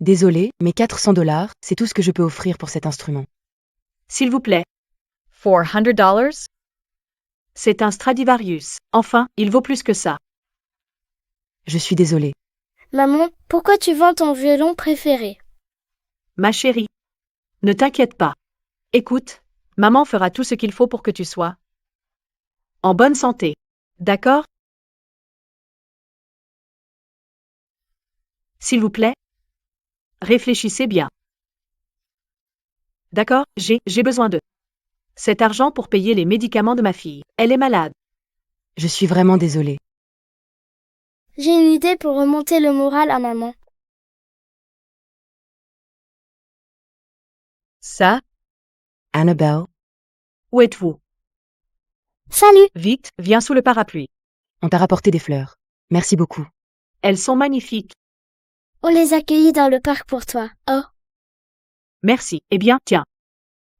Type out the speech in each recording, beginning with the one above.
Désolé, mais $400, c'est tout ce que je peux offrir pour cet instrument. S'il vous plaît. $400? C'est un Stradivarius. Enfin, il vaut plus que ça. Je suis désolée. Maman, pourquoi tu vends ton violon préféré? Ma chérie. Ne t'inquiète pas. Écoute, maman fera tout ce qu'il faut pour que tu sois en bonne santé. D'accord? S'il vous plaît. Réfléchissez bien. D'accord, j'ai besoin de cet argent pour payer les médicaments de ma fille. Elle est malade. Je suis vraiment désolée. J'ai une idée pour remonter le moral à maman. Ça, Annabelle, où êtes-vous? Salut! Vite, viens sous le parapluie. on t'a rapporté des fleurs. Merci beaucoup. Elles sont magnifiques. On les accueillit dans le parc pour toi. Oh. Merci. Eh bien, tiens,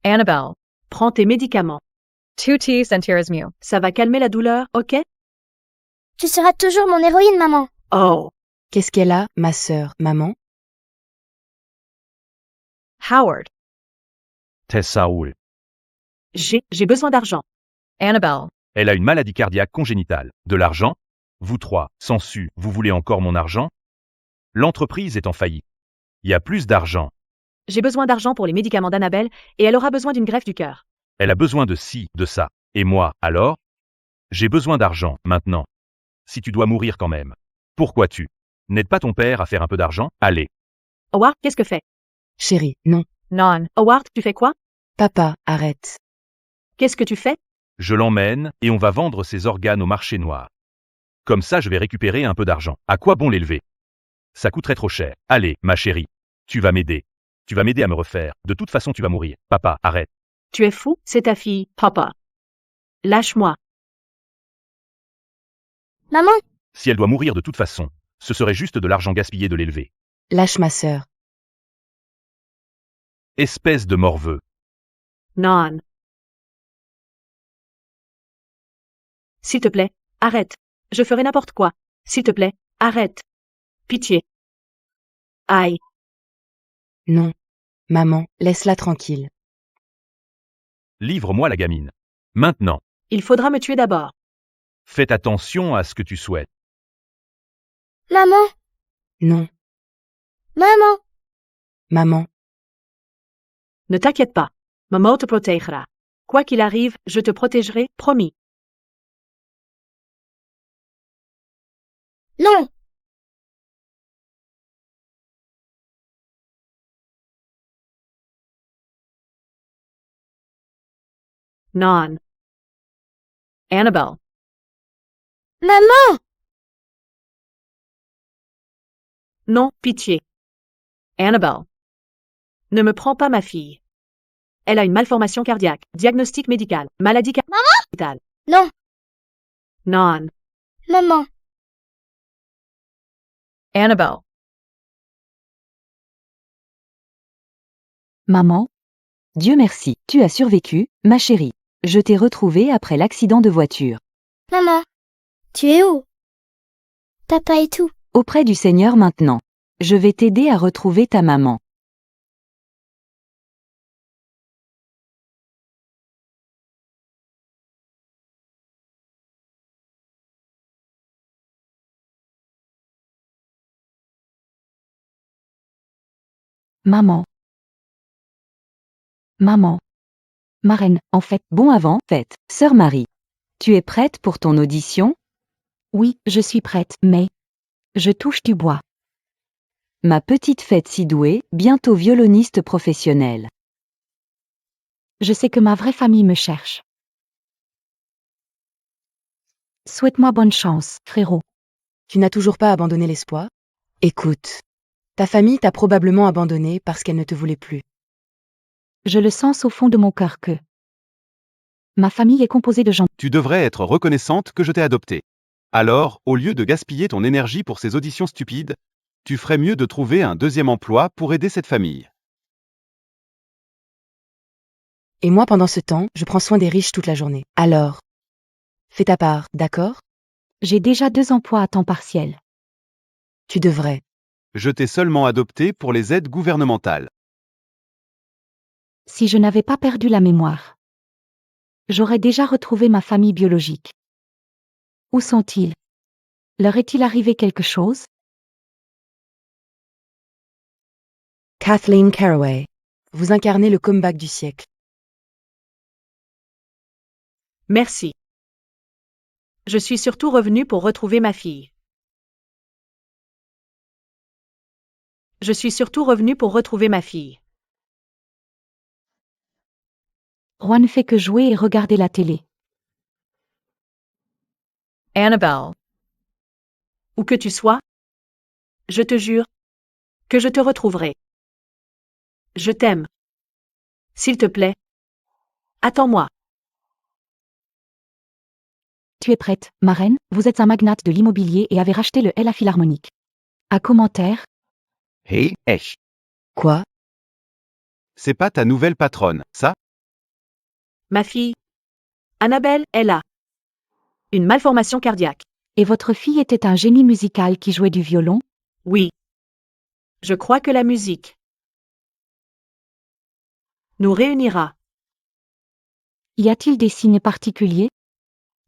Annabelle. prends tes médicaments. 2 teas and Tirismu. Ça va calmer la douleur, ok? Tu seras toujours mon héroïne, maman. Oh, Qu'est-ce qu'elle a, ma sœur, maman? Howard, Tessa Saoul. j'ai besoin d'argent. Annabelle. Elle a une maladie cardiaque congénitale. De l'argent? Vous trois, Sansu, vous voulez encore mon argent? L'entreprise est en faillite. Il y a plus d'argent. J'ai besoin d'argent pour les médicaments d'Annabelle et elle aura besoin d'une greffe du cœur. Elle a besoin de ci, de ça. Et moi, alors? J'ai besoin d'argent, maintenant. Si tu dois mourir quand même. Pourquoi tu? N'aide pas ton père à faire un peu d'argent? Allez. Howard, qu'est-ce que fait? Chérie, non. Non. Howard, tu fais quoi? Papa, arrête. Qu'est-ce que tu fais? Je l'emmène et on va vendre ses organes au marché noir. Comme ça, je vais récupérer un peu d'argent. À quoi bon l'élever? Ça coûterait trop cher. Allez, ma chérie. Tu vas m'aider. Tu vas m'aider à me refaire. De toute façon, tu vas mourir. Papa, arrête. Tu es fou? C'est ta fille, papa. Lâche-moi. Maman, Si elle doit mourir de toute façon, ce serait juste de l'argent gaspillé de l'élever. Lâche ma sœur. Espèce de morveux. Non. S'il te plaît, arrête. Je ferai n'importe quoi. S'il te plaît, arrête. Pitié. Aïe. Non. Maman, laisse-la tranquille. Livre-moi la gamine. Maintenant. Il faudra me tuer d'abord. Faites attention à ce que tu souhaites. maman, Non. maman. Maman, Ne t'inquiète pas. Maman te protégera. Quoi qu'il arrive, je te protégerai, promis. Non, Non. Annabelle. maman. Non, pitié. Annabelle. Ne me prends pas ma fille. Elle a une malformation cardiaque. Diagnostic médical. Maladie cardiaque. Non, Non. maman. Annabelle. Maman? Dieu merci, tu as survécu, ma chérie. Je t'ai retrouvée après l'accident de voiture. Maman, tu es où? Papa et tout. Auprès du Seigneur maintenant. Je vais t'aider à retrouver ta maman. Maman. Maman. Marraine, en fait, bon avant, fête. Sœur Marie. Tu es prête pour ton audition? Oui, je suis prête, mais... Je touche du bois. Ma petite fête si douée, bientôt violoniste professionnelle. Je sais que ma vraie famille me cherche. Souhaite-moi bonne chance, frérot. tu n'as toujours pas abandonné l'espoir? Écoute. Ta famille t'a probablement abandonné parce qu'elle ne te voulait plus. Je le sens au fond de mon cœur que... Ma famille est composée de gens. Tu devrais être reconnaissante que je t'ai adopté. Alors, au lieu de gaspiller ton énergie pour ces auditions stupides, tu ferais mieux de trouver un deuxième emploi pour aider cette famille. Et moi, pendant ce temps, je prends soin des riches toute la journée. Alors, fais ta part, d'accord? J'ai déjà 2 emplois à temps partiel. Tu devrais. Je t'ai seulement adopté pour les aides gouvernementales. Si je n'avais pas perdu la mémoire, j'aurais déjà retrouvé ma famille biologique. Où sont-ils? Leur est-il arrivé quelque chose? Kathleen Caraway. Vous incarnez le comeback du siècle. Merci. Je suis surtout revenue pour retrouver ma fille. Je suis surtout revenue pour retrouver ma fille. Roi ne fait que jouer et regarder la télé. Annabelle. Où que tu sois, je te jure que je te retrouverai. Je t'aime. S'il te plaît, attends-moi. Tu es prête, ma reine, vous êtes un magnate de l'immobilier et avez racheté le LA Philharmonique. À commentaire, Hey, Esh. Quoi? C'est pas ta nouvelle patronne, ça? Ma fille, Annabelle, est là. Une malformation cardiaque. et votre fille était un génie musical qui jouait du violon? Oui. Je crois que la musique nous réunira. Y a-t-il des signes particuliers?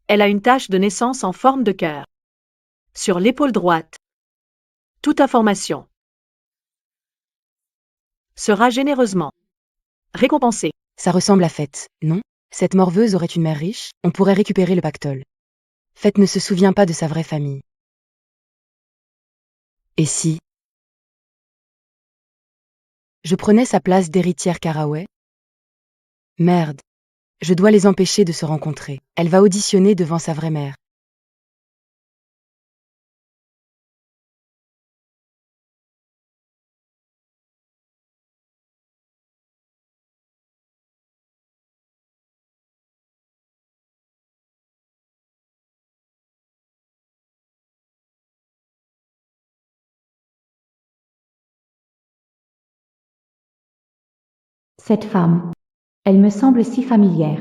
Elle a une tache de naissance en forme de cœur. Sur l'épaule droite. Toute information sera généreusement récompensée. Ça ressemble à Fête, non? Cette morveuse aurait une mère riche, on pourrait récupérer le pactole. Fête ne se souvient pas de sa vraie famille. Et si je prenais sa place d'héritière Caraway? Merde. Je dois les empêcher de se rencontrer. Elle va auditionner devant sa vraie mère. Cette femme. Elle me semble si familière.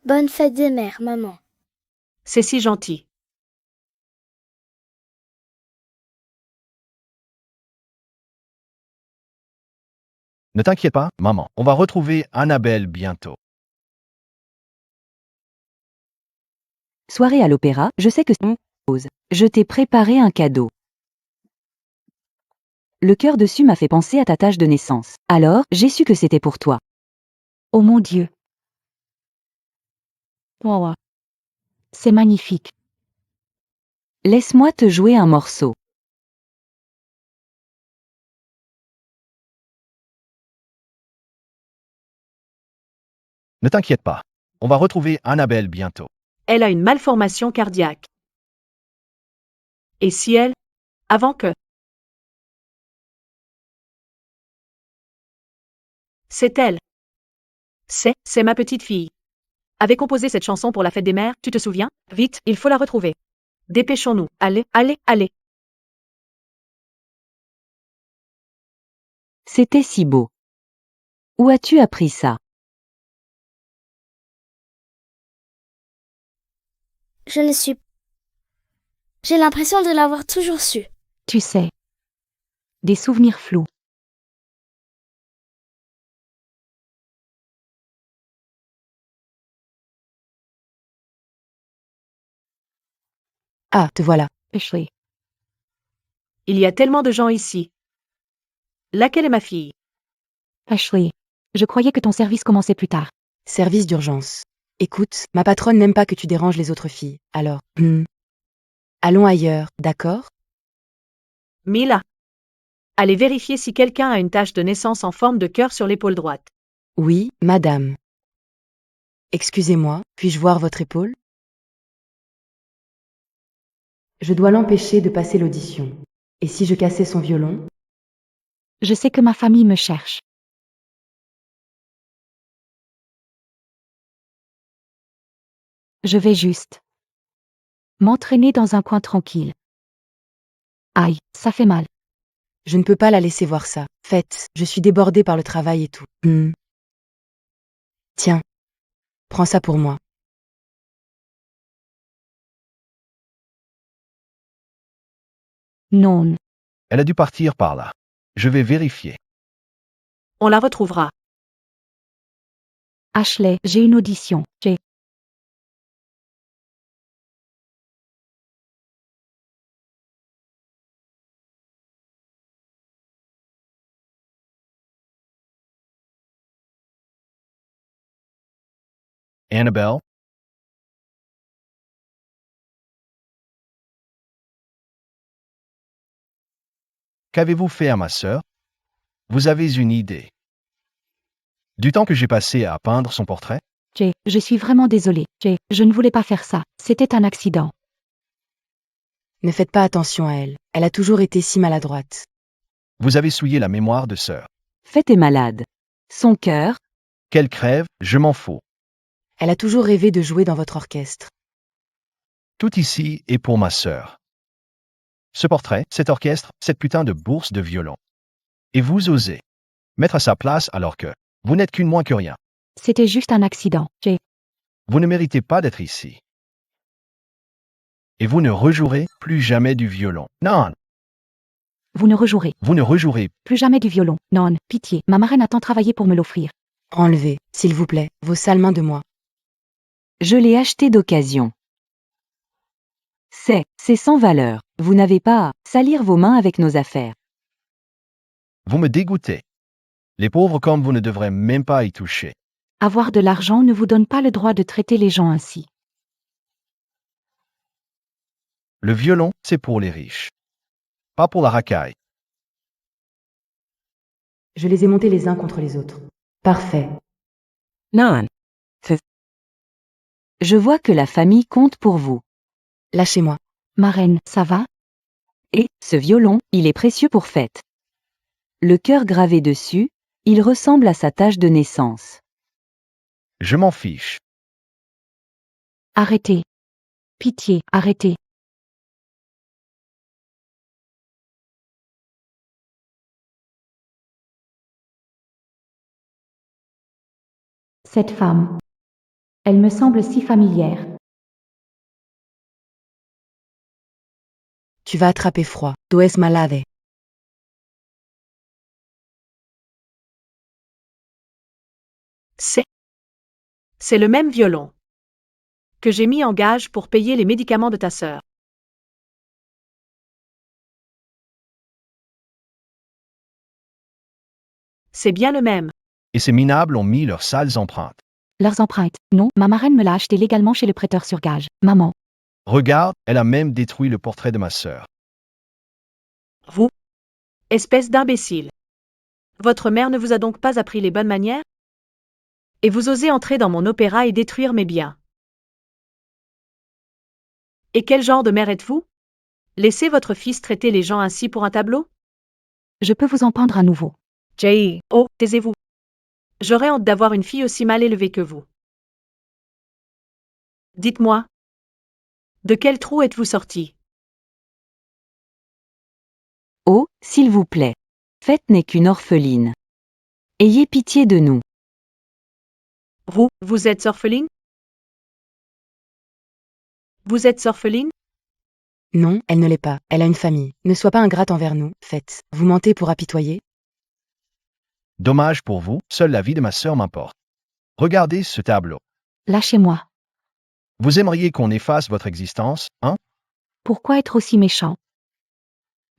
Bonne fête des mères, maman. C'est si gentil. Ne t'inquiète pas, maman. On va retrouver Annabelle bientôt. Soirée à l'opéra, je sais que pause. Je t'ai préparé un cadeau. Le cœur dessus m'a fait penser à ta tâche de naissance. Alors, j'ai su que c'était pour toi. Oh mon Dieu. Oh. C'est magnifique. Laisse-moi te jouer un morceau. Ne t'inquiète pas. On va retrouver Annabelle bientôt. Elle a une malformation cardiaque. Et si elle, avant que c'est elle. C'est ma petite fille. Avait composé cette chanson pour la fête des mères, tu te souviens? Vite, il faut la retrouver. Dépêchons-nous. Allez, allez, allez. C'était si beau. Où as-tu appris ça? Je ne suis... J'ai l'impression de l'avoir toujours su. Tu sais. Des souvenirs flous. Ah, te voilà. Ashley. Il y a tellement de gens ici. Laquelle est ma fille? Ashley. Je croyais que ton service commençait plus tard. Service d'urgence. Écoute, ma patronne n'aime pas que tu déranges les autres filles, alors... Allons ailleurs, d'accord? Mila. Allez vérifier si quelqu'un a une tache de naissance en forme de cœur sur l'épaule droite. Oui, madame. Excusez-moi, puis-je voir votre épaule? Je dois l'empêcher de passer l'audition. Et si je cassais son violon? Je sais que ma famille me cherche. Je vais juste M'entraîner dans un coin tranquille. Aïe, ça fait mal. Je ne peux pas la laisser voir ça. Faites, je suis débordée par le travail et tout. Tiens. Prends ça pour moi. Non. Elle a dû partir par là. Je vais vérifier. On la retrouvera. Ashley, j'ai une audition. J'ai. Annabelle? Qu'avez-vous fait à ma sœur? Vous avez une idée. Du temps que j'ai passé à peindre son portrait? Je suis vraiment désolée. Je ne voulais pas faire ça. C'était un accident. Ne faites pas attention à elle. Elle a toujours été si maladroite. Vous avez souillé la mémoire de sœur. Fête est malade. Son cœur, Qu'elle crève, je m'en fous. Elle a toujours rêvé de jouer dans votre orchestre. Tout ici est pour ma sœur. Ce portrait, cet orchestre, cette putain de bourse de violon. Et vous osez mettre à sa place alors que vous n'êtes qu'une moins que rien. c'était juste un accident. Vous ne méritez pas d'être ici. Et vous ne rejouerez plus jamais du violon. Non, Vous ne rejouerez vous ne rejouerez. plus jamais du violon. Non, pitié. Ma marraine a tant travaillé pour me l'offrir. Enlevez, s'il vous plaît, vos sales mains de moi. Je l'ai acheté d'occasion. C'est sans valeur. Vous n'avez pas à salir vos mains avec nos affaires. Vous me dégoûtez. Les pauvres comme vous ne devraient même pas y toucher. Avoir de l'argent ne vous donne pas le droit de traiter les gens ainsi. Le violon, c'est pour les riches. Pas pour la racaille. Je les ai montés les uns contre les autres. Parfait. Non. Je vois que la famille compte pour vous. Lâchez-moi. Marraine, ça va? Et, ce violon, il est précieux pour fête. Le cœur gravé dessus, il ressemble à sa tache de naissance. Je m'en fiche. Arrêtez. Pitié, arrêtez. Cette femme. Elle me semble si familière. Tu vas attraper froid. Tu es malade. C'est le même violon que j'ai mis en gage pour payer les médicaments de ta sœur. C'est bien le même. Et ces minables ont mis leurs sales empreintes. Leurs empreintes. Non, ma marraine me l'a acheté légalement chez le prêteur sur gage. Maman. Regarde, elle a même détruit le portrait de ma sœur. Vous, espèce d'imbécile. Votre mère ne vous a donc pas appris les bonnes manières? Et vous osez entrer dans mon opéra et détruire mes biens. Et quel genre de mère êtes-vous? Laissez votre fils traiter les gens ainsi pour un tableau? Je peux vous en pendre à nouveau. Jay, oh, taisez-vous. J'aurais honte d'avoir une fille aussi mal élevée que vous. Dites-moi. De quel trou êtes-vous sorti? Oh, s'il vous plaît. Fête n'est qu'une orpheline. Ayez pitié de nous. Vous êtes orpheline? Vous êtes orpheline? Non, elle ne l'est pas. Elle a une famille. Ne sois pas ingrate envers nous. Faites. Vous mentez pour apitoyer? Dommage pour vous, seule la vie de ma sœur m'importe. Regardez ce tableau. Lâchez-moi. Vous aimeriez qu'on efface votre existence, hein? Pourquoi être aussi méchant?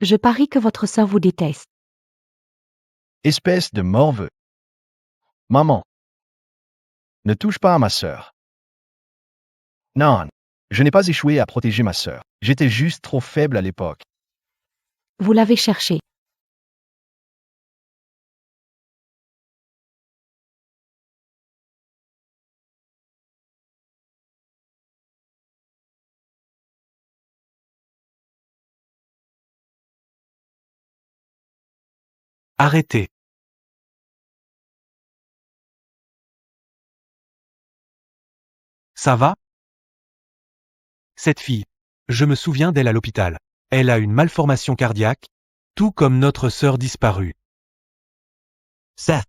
Je parie que votre sœur vous déteste. Espèce de morveux. Maman. Ne touche pas à ma sœur. Non. Je n'ai pas échoué à protéger ma sœur. J'étais juste trop faible à l'époque. Vous l'avez cherché. Arrêtez. Ça va? Cette fille. Je me souviens d'elle à l'hôpital. Elle a une malformation cardiaque, tout comme notre sœur disparue. Seth.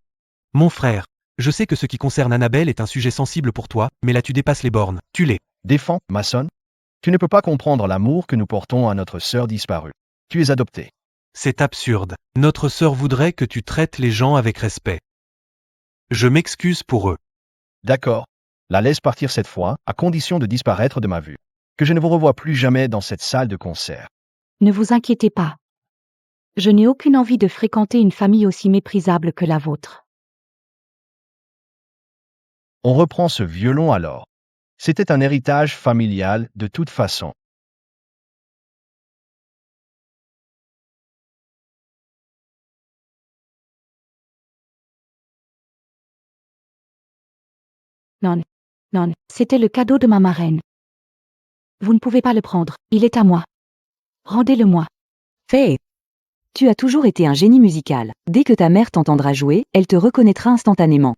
Mon frère, je sais que ce qui concerne Annabelle est un sujet sensible pour toi, mais là tu dépasses les bornes. Tu l'es. Défends, Mason. Tu ne peux pas comprendre l'amour que nous portons à notre sœur disparue. Tu es adopté. C'est absurde. Notre sœur voudrait que tu traites les gens avec respect. Je m'excuse pour eux. D'accord. La laisse partir cette fois, à condition de disparaître de ma vue. Que je ne vous revoie plus jamais dans cette salle de concert. Ne vous inquiétez pas. Je n'ai aucune envie de fréquenter une famille aussi méprisable que la vôtre. On reprend ce violon alors. C'était un héritage familial de toute façon. Non, c'était le cadeau de ma marraine. Vous ne pouvez pas le prendre, il est à moi. Rendez-le-moi. Faith. Tu as toujours été un génie musical. Dès que ta mère t'entendra jouer, elle te reconnaîtra instantanément.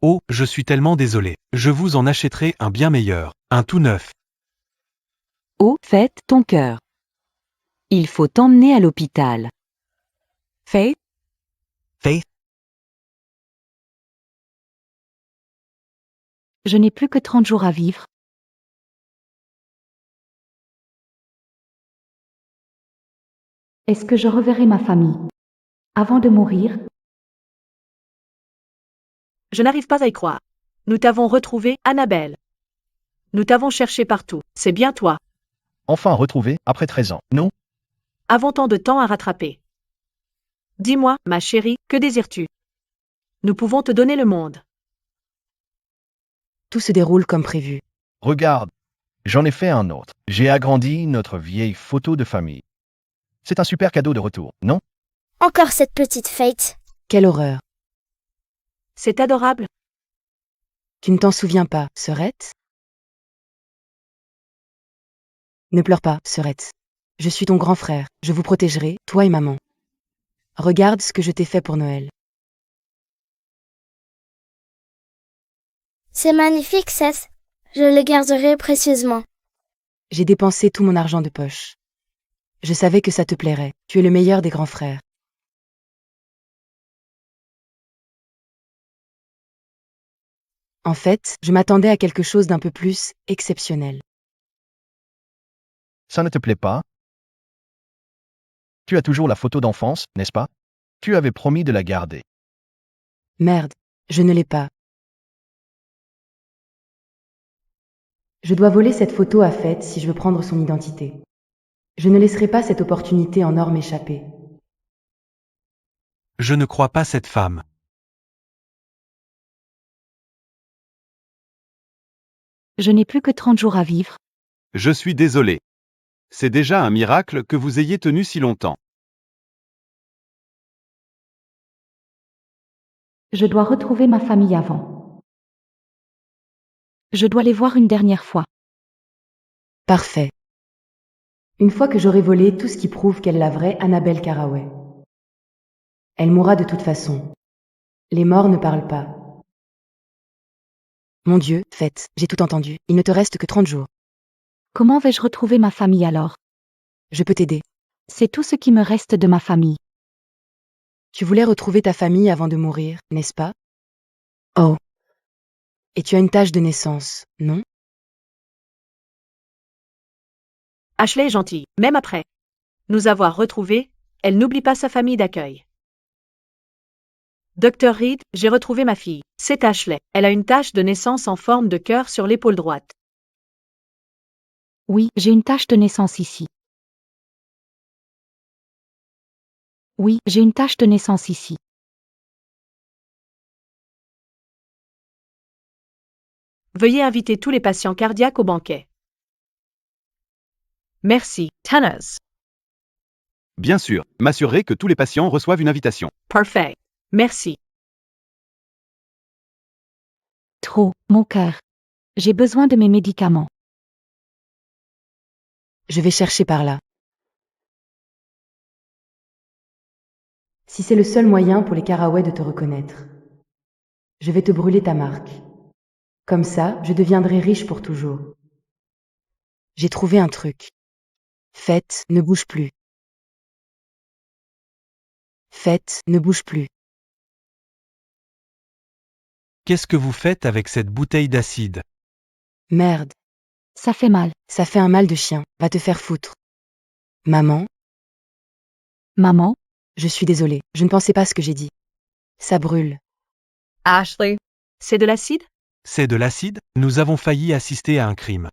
Oh, je suis tellement désolé. Je vous en achèterai un bien meilleur, un tout neuf. Oh, Faith, ton cœur. Il faut t'emmener à l'hôpital. Faith? Faith? Je n'ai plus que 30 jours à vivre. Est-ce que je reverrai ma famille avant de mourir? Je n'arrive pas à y croire. Nous t'avons retrouvé, Annabelle. Nous t'avons cherché partout. C'est bien toi. Enfin retrouvé, après 13 ans, non? Avons tant de temps à rattraper. Dis-moi, ma chérie, que désires-tu? Nous pouvons te donner le monde. Tout se déroule comme prévu. Regarde. J'en ai fait un autre. J'ai agrandi notre vieille photo de famille. C'est un super cadeau de retour, non? Encore cette petite Faith. Quelle horreur. C'est adorable. Tu ne t'en souviens pas, sœurette? Ne pleure pas, sœurette. Je suis ton grand frère, je vous protégerai, toi et maman. Regarde ce que je t'ai fait pour Noël. C'est magnifique, Seth. Je le garderai précieusement. J'ai dépensé tout mon argent de poche. Je savais que ça te plairait. Tu es le meilleur des grands frères. En fait, je m'attendais à quelque chose d'un peu plus exceptionnel. Ça ne te plaît pas? Tu as toujours la photo d'enfance, n'est-ce pas? Tu avais promis de la garder. Merde, je ne l'ai pas. Je dois voler cette photo à Faith si je veux prendre son identité. Je ne laisserai pas cette opportunité en or m'échapper. Je ne crois pas cette femme. Je n'ai plus que 30 jours à vivre. Je suis désolé. C'est déjà un miracle que vous ayez tenu si longtemps. Je dois retrouver ma famille avant. Je dois les voir une dernière fois. Parfait. Une fois que j'aurai volé tout ce qui prouve qu'elle est la vraie Annabelle Carraway. Elle mourra de toute façon. Les morts ne parlent pas. Mon Dieu, Faith, j'ai tout entendu. Il ne te reste que 30 jours. Comment vais-je retrouver ma famille alors? Je peux t'aider. C'est tout ce qui me reste de ma famille. Tu voulais retrouver ta famille avant de mourir, n'est-ce pas? Oh. Et tu as une tache de naissance, non? Ashley est gentille, même après nous avoir retrouvés, elle n'oublie pas sa famille d'accueil. Dr. Reed, j'ai retrouvé ma fille. C'est Ashley. Elle a une tache de naissance en forme de cœur sur l'épaule droite. Oui, j'ai une tache de naissance ici. Oui, j'ai une tache de naissance ici. Veuillez inviter tous les patients cardiaques au banquet. Merci. Tennis. Bien sûr, m'assurerai que tous les patients reçoivent une invitation. Perfect. Merci. Trop, mon cœur. J'ai besoin de mes médicaments. Je vais chercher par là. Si c'est le seul moyen pour les Carraway de te reconnaître. Je vais te brûler ta marque. Comme ça, je deviendrai riche pour toujours. J'ai trouvé un truc. Faites, ne bouge plus. Faites, ne bouge plus. Qu'est-ce que vous faites avec cette bouteille d'acide? Merde, Ça fait mal. ça fait un mal de chien, va te faire foutre. Maman, Maman, je suis désolée, je ne pensais pas ce que j'ai dit. Ça brûle. Ashley, C'est de l'acide? C'est de l'acide? Nous avons failli assister à un crime.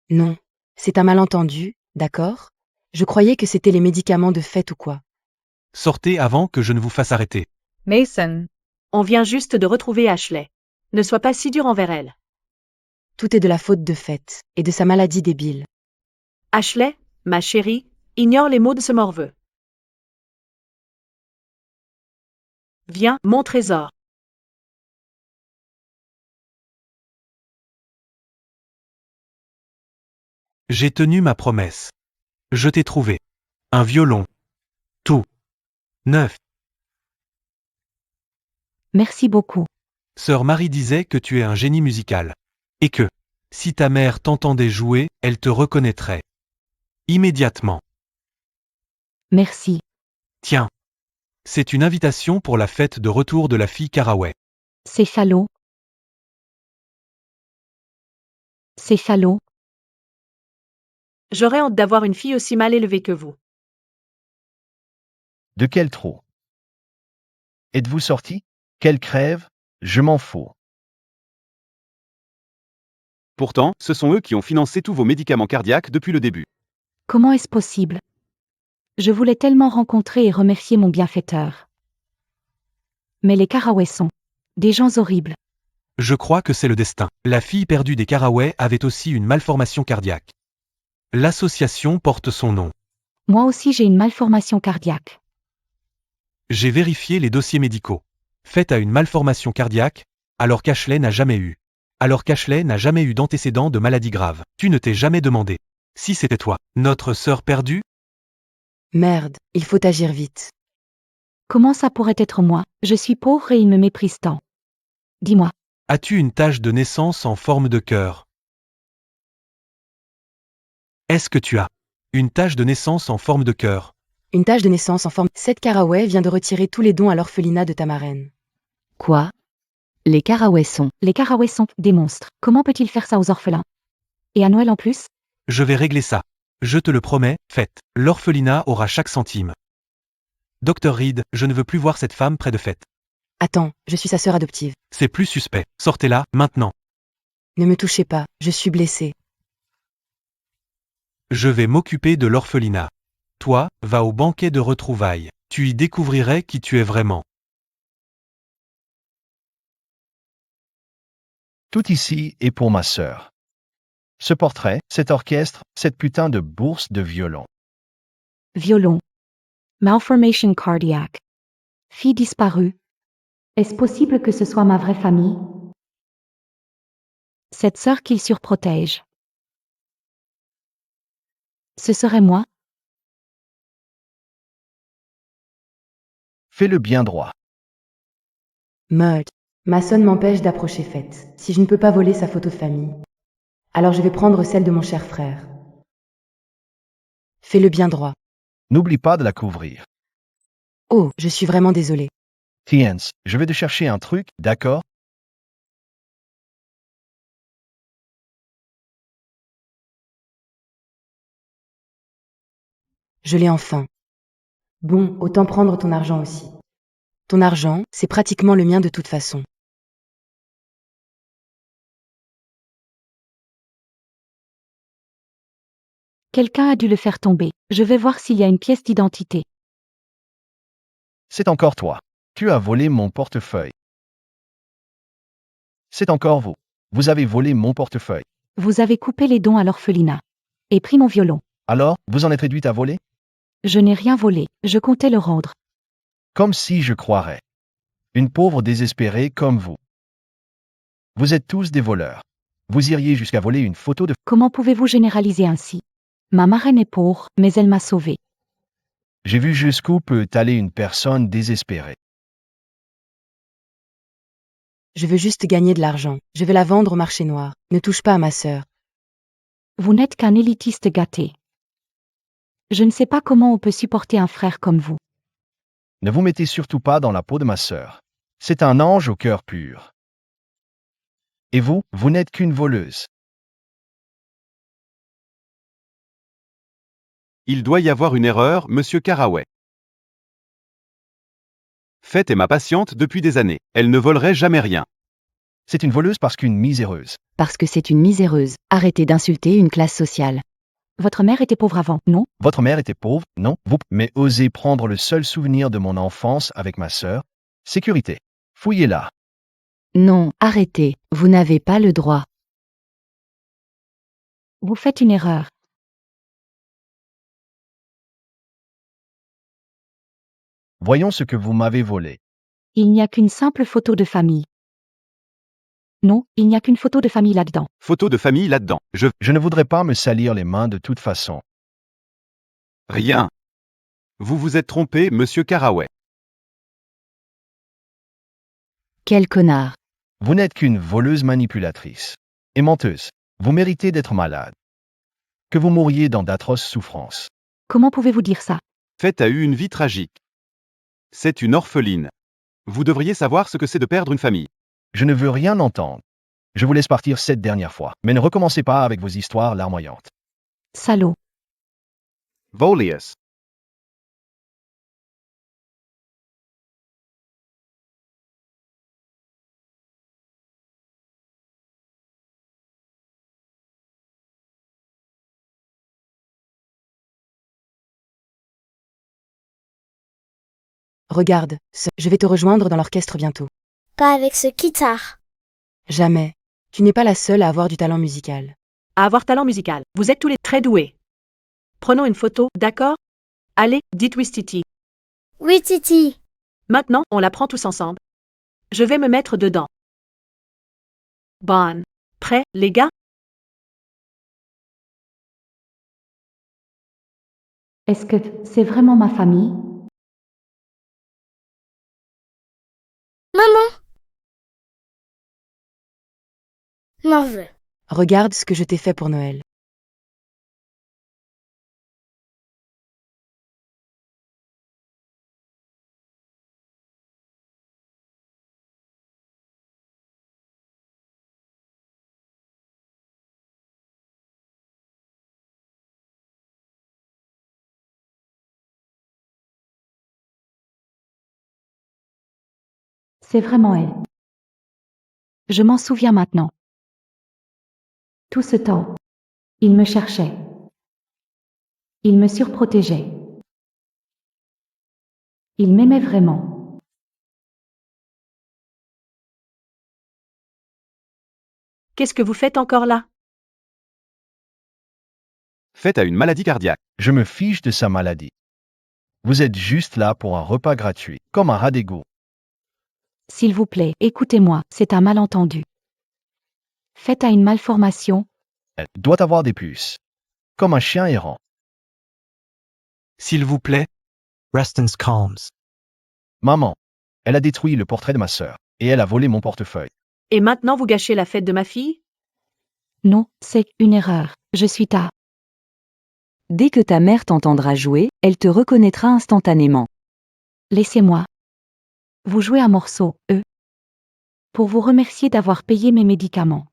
Non, c'est un malentendu, d'accord? Je croyais que c'était les médicaments de fête ou quoi. Sortez avant que je ne vous fasse arrêter. Mason, On vient juste de retrouver Ashley. Ne sois pas si dur envers elle. Tout est de la faute de fête, et de sa maladie débile. Ashley, ma chérie, ignore les mots de ce morveux. Viens, mon trésor. J'ai tenu ma promesse. Je t'ai trouvé. Un violon. Tout. Neuf. merci beaucoup. Sœur Marie disait que tu es un génie musical. Et que, si ta mère t'entendait jouer, elle te reconnaîtrait. Immédiatement. Merci. Tiens. C'est une invitation pour la fête de retour de la fille Caraway. Céphalo. Céphalo. J'aurais honte d'avoir une fille aussi mal élevée que vous. De quel trou? Êtes-vous sorti? Quelle crève? Je m'en fous. Pourtant, ce sont eux qui ont financé tous vos médicaments cardiaques depuis le début. Comment est-ce possible? Je voulais tellement rencontrer et remercier mon bienfaiteur. Mais les Caraway sont des gens horribles. Je crois que c'est le destin. La fille perdue des Caraway avait aussi une malformation cardiaque. L'association porte son nom. Moi aussi j'ai une malformation cardiaque. J'ai vérifié les dossiers médicaux. Faite à une malformation cardiaque, alors qu'Ashley n'a jamais eu. Alors qu'Ashley n'a jamais eu d'antécédent de maladie grave. Tu ne t'es jamais demandé. Si c'était toi, notre sœur perdue? Merde, il faut agir vite. Comment ça pourrait être moi? Je suis pauvre et il me méprise tant. Dis-moi, As-tu une tache de naissance en forme de cœur? Est-ce que tu as une tache de naissance en forme de cœur? Une tache de naissance en forme. Cette Caraway vient de retirer tous les dons à l'orphelinat de ta marraine. Quoi? Les Caraway sont. les Caraway sont des monstres. Comment peut-il faire ça aux orphelins? Et à Noël en plus? Je vais régler ça. Je te le promets, faites. L'orphelinat aura chaque centime. Dr Reed, je ne veux plus voir cette femme près de Fête. Attends, je suis sa sœur adoptive. C'est plus suspect. Sortez-la, maintenant. Ne me touchez pas, je suis blessée. Je vais m'occuper de l'orphelinat. Toi, va au banquet de retrouvailles. Tu y découvrirais qui tu es vraiment. Tout ici est pour ma sœur. Ce portrait, cet orchestre, cette putain de bourse de violon. Violon. Malformation cardiaque. Fille disparue. Est-ce possible que ce soit ma vraie famille? Cette sœur qu'il surprotège. Ce serait moi? Fais-le bien droit. Meurt. Mason m'empêche d'approcher Fête. Si je ne peux pas voler sa photo de famille, alors je vais prendre celle de mon cher frère. Fais-le bien droit. N'oublie pas de la couvrir. Oh, je suis vraiment désolée. Tiens, je vais te chercher un truc, d'accord? Je l'ai enfin. Bon, autant prendre ton argent aussi. Ton argent, c'est pratiquement le mien de toute façon. Quelqu'un a dû le faire tomber. Je vais voir s'il y a une pièce d'identité. C'est encore toi. Tu as volé mon portefeuille. C'est encore vous. Vous avez volé mon portefeuille. Vous avez coupé les dons à l'orphelinat. Et pris mon violon. Alors, vous en êtes réduite à voler? Je n'ai rien volé. Je comptais le rendre. Comme si je croirais. Une pauvre désespérée comme vous. Vous êtes tous des voleurs. Vous iriez jusqu'à voler une photo de... Comment pouvez-vous généraliser ainsi? Ma marraine est pauvre, mais elle m'a sauvé. J'ai vu jusqu'où peut aller une personne désespérée. Je veux juste gagner de l'argent. Je vais la vendre au marché noir. Ne touche pas à ma sœur. Vous n'êtes qu'un élitiste gâté. Je ne sais pas comment on peut supporter un frère comme vous. Ne vous mettez surtout pas dans la peau de ma sœur. C'est un ange au cœur pur. Et vous, vous n'êtes qu'une voleuse. Il doit y avoir une erreur, monsieur Carraway. Faith est ma patiente depuis des années. Elle ne volerait jamais rien. C'est une voleuse parce qu'une miséreuse. Parce que c'est une miséreuse. Arrêtez d'insulter une classe sociale. Votre mère était pauvre avant, non? Votre mère était pauvre, non, vous, mais osez prendre le seul souvenir de mon enfance avec ma sœur. Sécurité. Fouillez-la. Non, arrêtez. Vous n'avez pas le droit. Vous faites une erreur. Voyons ce que vous m'avez volé. Il n'y a qu'une simple photo de famille. Non, il n'y a qu'une photo de famille là-dedans. Photo de famille là-dedans. Je ne voudrais pas me salir les mains de toute façon. Rien. Vous vous êtes trompé, monsieur Carraway. Quel connard. Vous n'êtes qu'une voleuse manipulatrice. Et menteuse. Vous méritez d'être malade. Que vous mouriez dans d'atroces souffrances. Comment pouvez-vous dire ça? Faith a eu une vie tragique. C'est une orpheline. Vous devriez savoir ce que c'est de perdre une famille. Je ne veux rien entendre. Je vous laisse partir cette dernière fois, mais ne recommencez pas avec vos histoires larmoyantes. Salaud. Volius. Regarde, je vais te rejoindre dans l'orchestre bientôt. Pas avec ce guitare. Jamais. Tu n'es pas la seule à avoir du talent musical. À avoir talent musical. Vous êtes tous les très doués. Prenons une photo, d'accord? Allez, dites oui, Titi. Oui, Titi. Maintenant, on la prend tous ensemble. Je vais me mettre dedans. Bon. Prêts, les gars? Est-ce que c'est vraiment ma famille? Maman. M'en veux. Regarde ce que je t'ai fait pour Noël. C'est vraiment elle. Je m'en souviens maintenant. Tout ce temps, il me cherchait. Il me surprotégeait. Il m'aimait vraiment. Qu'est-ce que vous faites encore là? Faith a une maladie cardiaque. Je me fiche de sa maladie. Vous êtes juste là pour un repas gratuit, comme un rat d'égout. S'il vous plaît, écoutez-moi, c'est un malentendu. Faites à une malformation. Elle doit avoir des puces. Comme un chien errant. S'il vous plaît. Restons calms. Maman. Elle a détruit le portrait de ma sœur. Et elle a volé mon portefeuille. Et maintenant vous gâchez la fête de ma fille? Non, c'est une erreur. Je suis ta. Dès que ta mère t'entendra jouer, elle te reconnaîtra instantanément. Laissez-moi. Vous jouez un morceau, pour vous remercier d'avoir payé mes médicaments.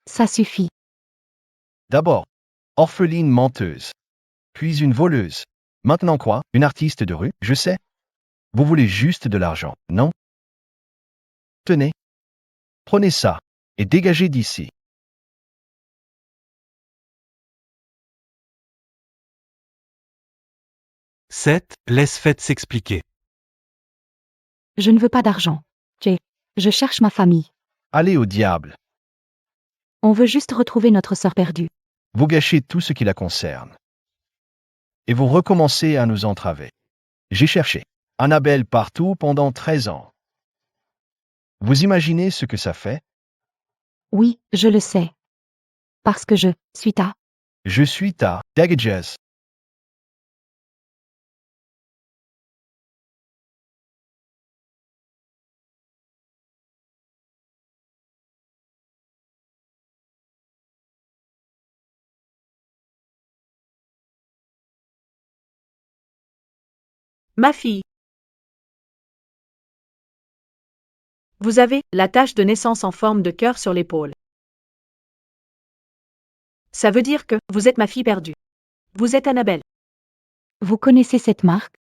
Ça suffit. D'abord, orpheline menteuse. Puis une voleuse. Maintenant quoi? Une artiste de rue, je sais. Vous voulez juste de l'argent, non? Tenez. Prenez ça, et dégagez d'ici. Seth, laisse Faith s'expliquer. Je ne veux pas d'argent. Je cherche ma famille. Allez au diable. On veut juste retrouver notre sœur perdue. Vous gâchez tout ce qui la concerne. Et vous recommencez à nous entraver. J'ai cherché Annabelle partout pendant 13 ans. Vous imaginez ce que ça fait? Oui, je le sais. Parce que je suis ta. Je suis ta Dagages. Ma fille. Vous avez la tache de naissance en forme de cœur sur l'épaule. Ça veut dire que vous êtes ma fille perdue. Vous êtes Annabelle. Vous connaissez cette marque?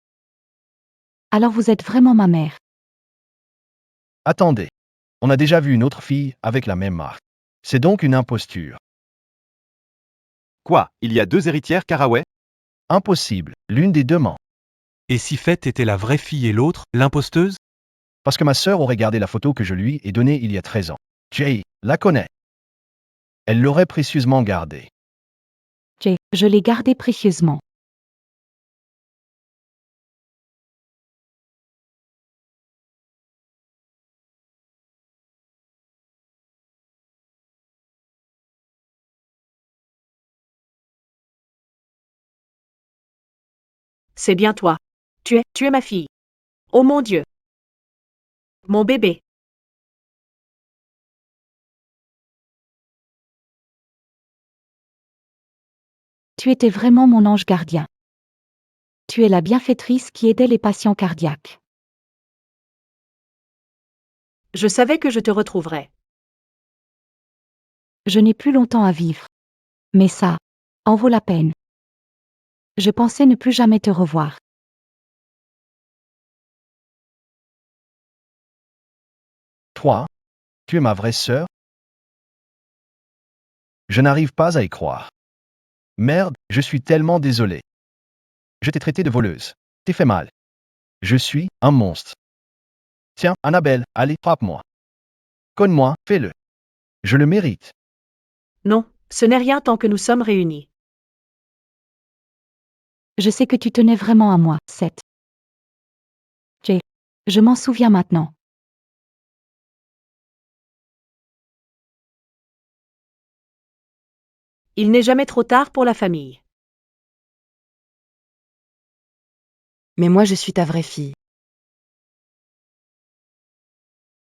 Alors vous êtes vraiment ma mère. Attendez. On a déjà vu une autre fille avec la même marque. C'est donc une imposture. Quoi, il y a 2 héritières Caraway? Impossible. L'une des deux ment. Et si Fête était la vraie fille et l'autre, l'imposteuse? Parce que ma sœur aurait gardé la photo que je lui ai donnée il y a 13 ans. Jay la connaît. Elle l'aurait précieusement gardée. Je l'ai gardée précieusement. C'est bien toi. Tu es ma fille. Oh mon Dieu. Mon bébé. Tu étais vraiment mon ange gardien. Tu es la bienfaitrice qui aidait les patients cardiaques. Je savais que je te retrouverais. Je n'ai plus longtemps à vivre. Mais ça en vaut la peine. Je pensais ne plus jamais te revoir. Toi, tu es ma vraie sœur? Je n'arrive pas à y croire. Merde, je suis tellement désolé. Je t'ai traité de voleuse. T'es fait mal. Je suis un monstre. Tiens, Annabelle, allez, frappe-moi. Conne-moi, fais-le. Je le mérite. Non, ce n'est rien tant que nous sommes réunis. Je sais que tu tenais vraiment à moi, Seth. Je m'en souviens maintenant. Il n'est jamais trop tard pour la famille. Mais moi je suis ta vraie fille.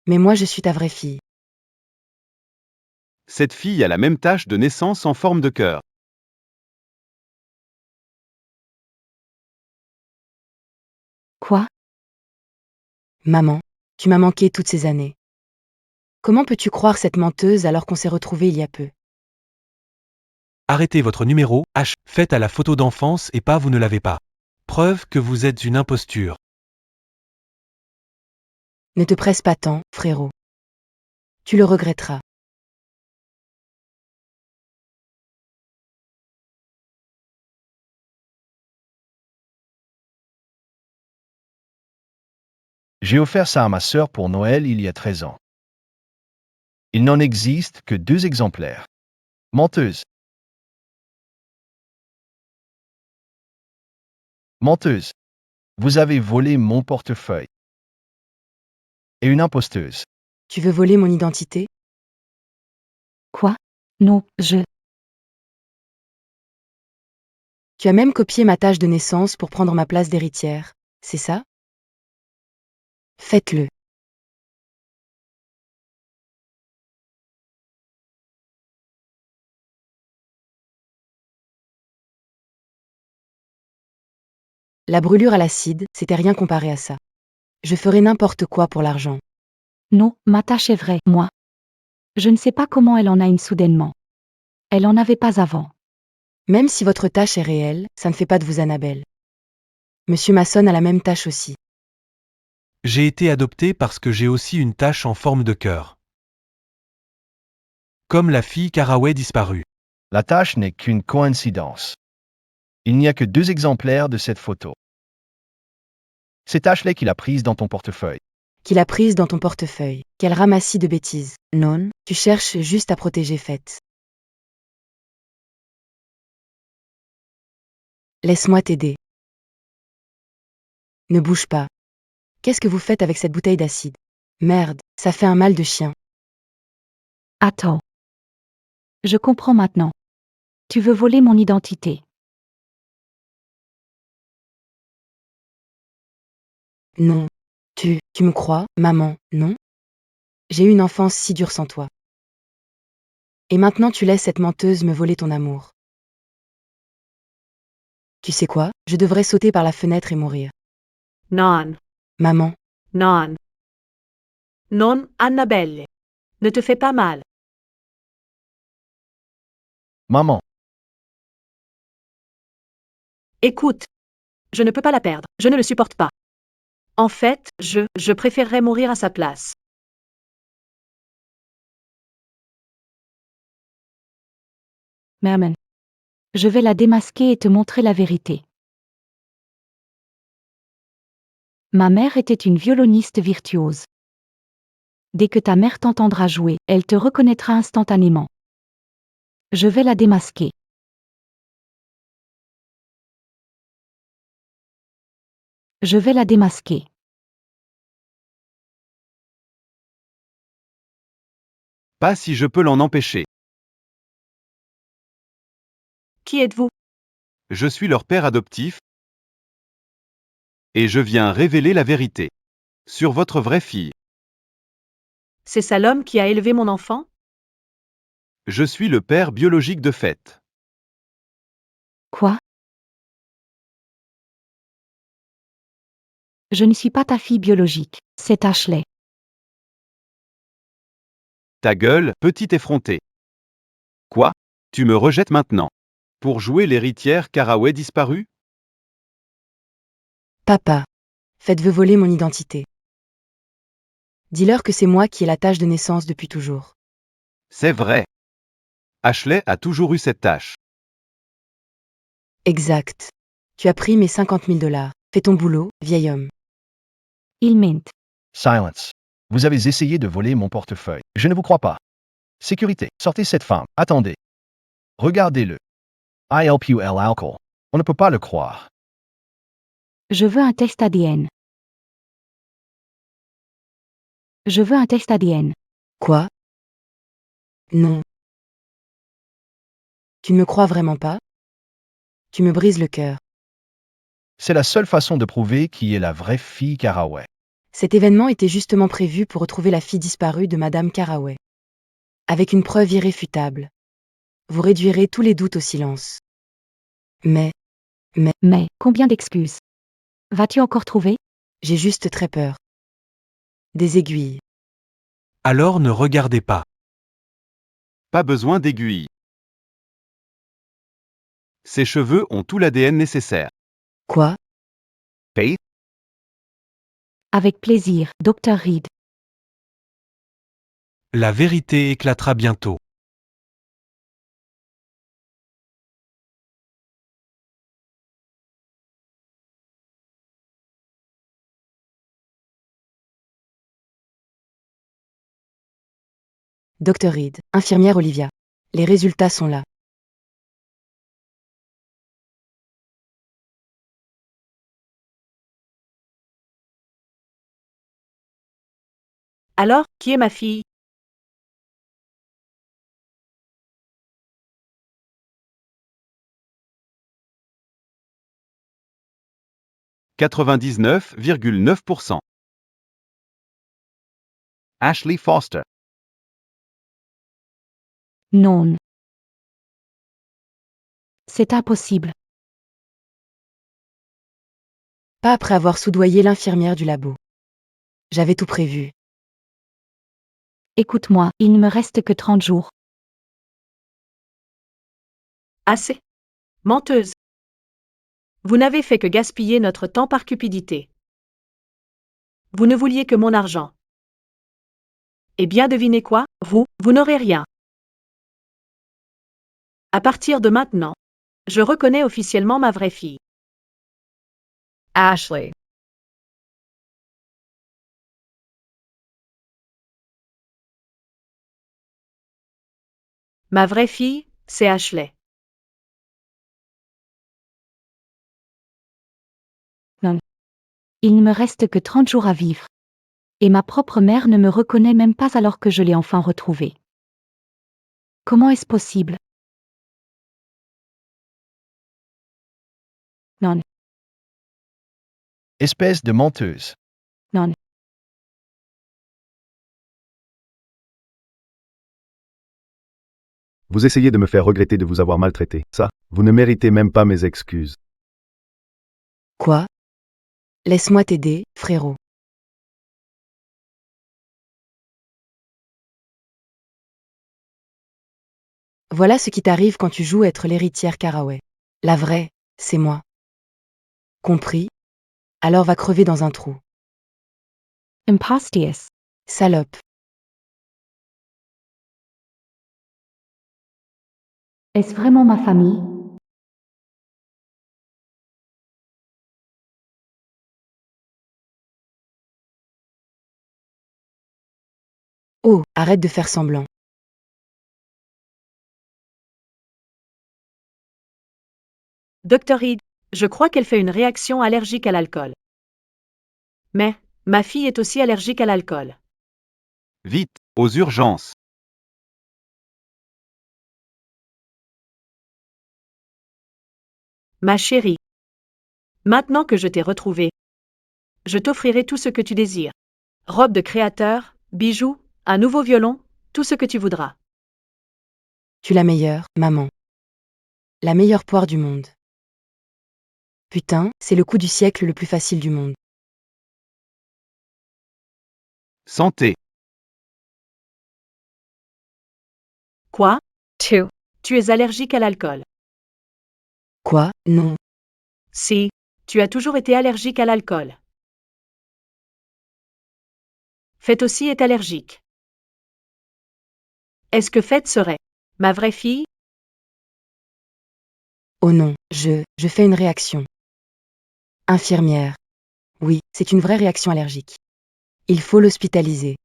Mais moi je suis ta vraie fille. Cette fille a la même tache de naissance en forme de cœur. Quoi? Maman, tu m'as manqué toutes ces années. Comment peux-tu croire cette menteuse alors qu'on s'est retrouvés il y a peu? Arrêtez votre numéro, H, faites à la photo d'enfance et pas vous ne l'avez pas. Preuve que vous êtes une imposture. Ne te presse pas tant, frérot. Tu le regretteras. J'ai offert ça à ma sœur pour Noël il y a 13 ans. Il n'en existe que 2 exemplaires. Menteuse. Menteuse. Vous avez volé mon portefeuille. Et une imposteuse. Tu veux voler mon identité? Quoi? Non, Tu as même copié ma tâche de naissance pour prendre ma place d'héritière, c'est ça? Faites-le. La brûlure à l'acide, c'était rien comparé à ça. Je ferais n'importe quoi pour l'argent. Non, ma tâche est vraie, moi. Je ne sais pas comment elle en a une soudainement. Elle en avait pas avant. Même si votre tâche est réelle, ça ne fait pas de vous Annabelle. Monsieur Masson a la même tâche aussi. J'ai été adopté parce que j'ai aussi une tache en forme de cœur. Comme la fille Caraway disparue. La tâche n'est qu'une coïncidence. Il n'y a que 2 exemplaires de cette photo. C'est Ashley qui l'a prise dans ton portefeuille. Qu'il a prise dans ton portefeuille. Quel ramassis de bêtises. Non, tu cherches juste à protéger Fête. Laisse-moi t'aider. Ne bouge pas. Qu'est-ce que vous faites avec cette bouteille d'acide? Merde, ça fait un mal de chien. Attends. Je comprends maintenant. Tu veux voler mon identité. Non. Tu me crois, maman, non? J'ai eu une enfance si dure sans toi. Et maintenant tu laisses cette menteuse me voler ton amour. Tu sais quoi? Je devrais sauter par la fenêtre et mourir. Non. Maman, Non. Non, Annabelle. Ne te fais pas mal. Maman, Écoute. Je ne peux pas la perdre. Je ne le supporte pas. En fait, je préférerais mourir à sa place. Merman. Je vais la démasquer et te montrer la vérité. Ma mère était une violoniste virtuose. Dès que ta mère t'entendra jouer, elle te reconnaîtra instantanément. Je vais la démasquer. Je vais la démasquer. Pas si je peux l'en empêcher. Qui êtes-vous? Je suis leur père adoptif et je viens révéler la vérité sur votre vraie fille. C'est ça l'homme qui a élevé mon enfant? Je suis le père biologique de fait. Quoi? Je ne suis pas ta fille biologique, c'est Ashley. Ta gueule, petit effronté. Quoi? Tu me rejettes maintenant? Pour jouer l'héritière Caraway disparue? papa, faites-vous voler mon identité. Dis-leur que c'est moi qui ai la tâche de naissance depuis toujours. C'est vrai. Ashley a toujours eu cette tâche. Exact. Tu as pris mes 50 000 $. Fais ton boulot, vieil homme. Il ment. silence. Vous avez essayé de voler mon portefeuille. Je ne vous crois pas. Sécurité, sortez cette femme. Attendez. Regardez-le. ILPUL alcool. On ne peut pas le croire. Je veux un test ADN. Je veux un test ADN. Quoi? Non. Tu ne me crois vraiment pas? Tu me brises le cœur. C'est la seule façon de prouver qui est la vraie fille Caraway. Cet événement était justement prévu pour retrouver la fille disparue de Madame Caraway. Avec une preuve irréfutable. Vous réduirez tous les doutes au silence. Mais, Mais, combien d'excuses? Vas-tu encore trouver? j'ai juste très peur. Des aiguilles. Alors ne regardez pas. Pas besoin d'aiguille. Ses cheveux ont tout l'ADN nécessaire. Quoi? Faith? Avec plaisir, Dr. Reed. La vérité éclatera bientôt. Dr. Reed, infirmière Olivia. Les résultats sont là. Alors, qui est ma fille? « 99,9%. Ashley Foster. Non. C'est impossible. Pas après avoir soudoyé l'infirmière du labo. J'avais tout prévu. Écoute-moi, il ne me reste que 30 jours. Assez. Menteuse. Vous n'avez fait que gaspiller notre temps par cupidité. Vous ne vouliez que mon argent. Eh bien devinez quoi, vous n'aurez rien. À partir de maintenant, je reconnais officiellement ma vraie fille. Ashley. Ma vraie fille, c'est Ashley. Non. Il ne me reste que 30 jours à vivre. Et ma propre mère ne me reconnaît même pas alors que je l'ai enfin retrouvée. Comment est-ce possible? Non, Espèce de menteuse. non. Vous essayez de me faire regretter de vous avoir maltraité. Ça, vous ne méritez même pas mes excuses. Quoi? Laisse-moi t'aider, frérot. Voilà ce qui t'arrive quand tu joues être l'héritière Caraway. La vraie, c'est moi. Compris? Alors va crever dans un trou. Impostious. Salope. Est-ce vraiment ma famille? Oh, arrête de faire semblant. Dr. Reed, je crois qu'elle fait une réaction allergique à l'alcool. Mais, ma fille est aussi allergique à l'alcool. Vite, aux urgences. Ma chérie. Maintenant que je t'ai retrouvée, je t'offrirai tout ce que tu désires. Robe de créateur, bijoux, un nouveau violon, tout ce que tu voudras. Tu es la meilleure, maman. La meilleure poire du monde. Putain, c'est le coup du siècle le plus facile du monde. Santé. Quoi? 2. Tu es allergique à l'alcool. Quoi? Non. Si, tu as toujours été allergique à l'alcool. Fête aussi est allergique. Est-ce que Fête serait ma vraie fille? Oh non, je fais une réaction. Infirmière. Oui, c'est une vraie réaction allergique. Il faut l'hospitaliser.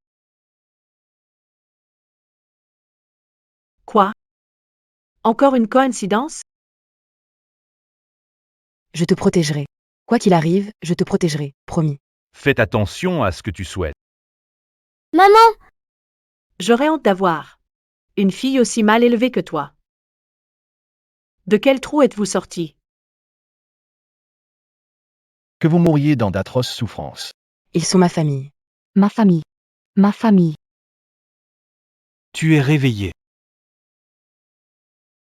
Quoi? Encore une coïncidence? Je te protégerai. Quoi qu'il arrive, je te protégerai, promis. Faites attention à ce que tu souhaites. Maman, J'aurais honte d'avoir une fille aussi mal élevée que toi. De quel trou êtes-vous sorti? Que vous mouriez dans d'atroces souffrances. Ils sont ma famille. Ma famille. Ma famille. Tu es réveillé.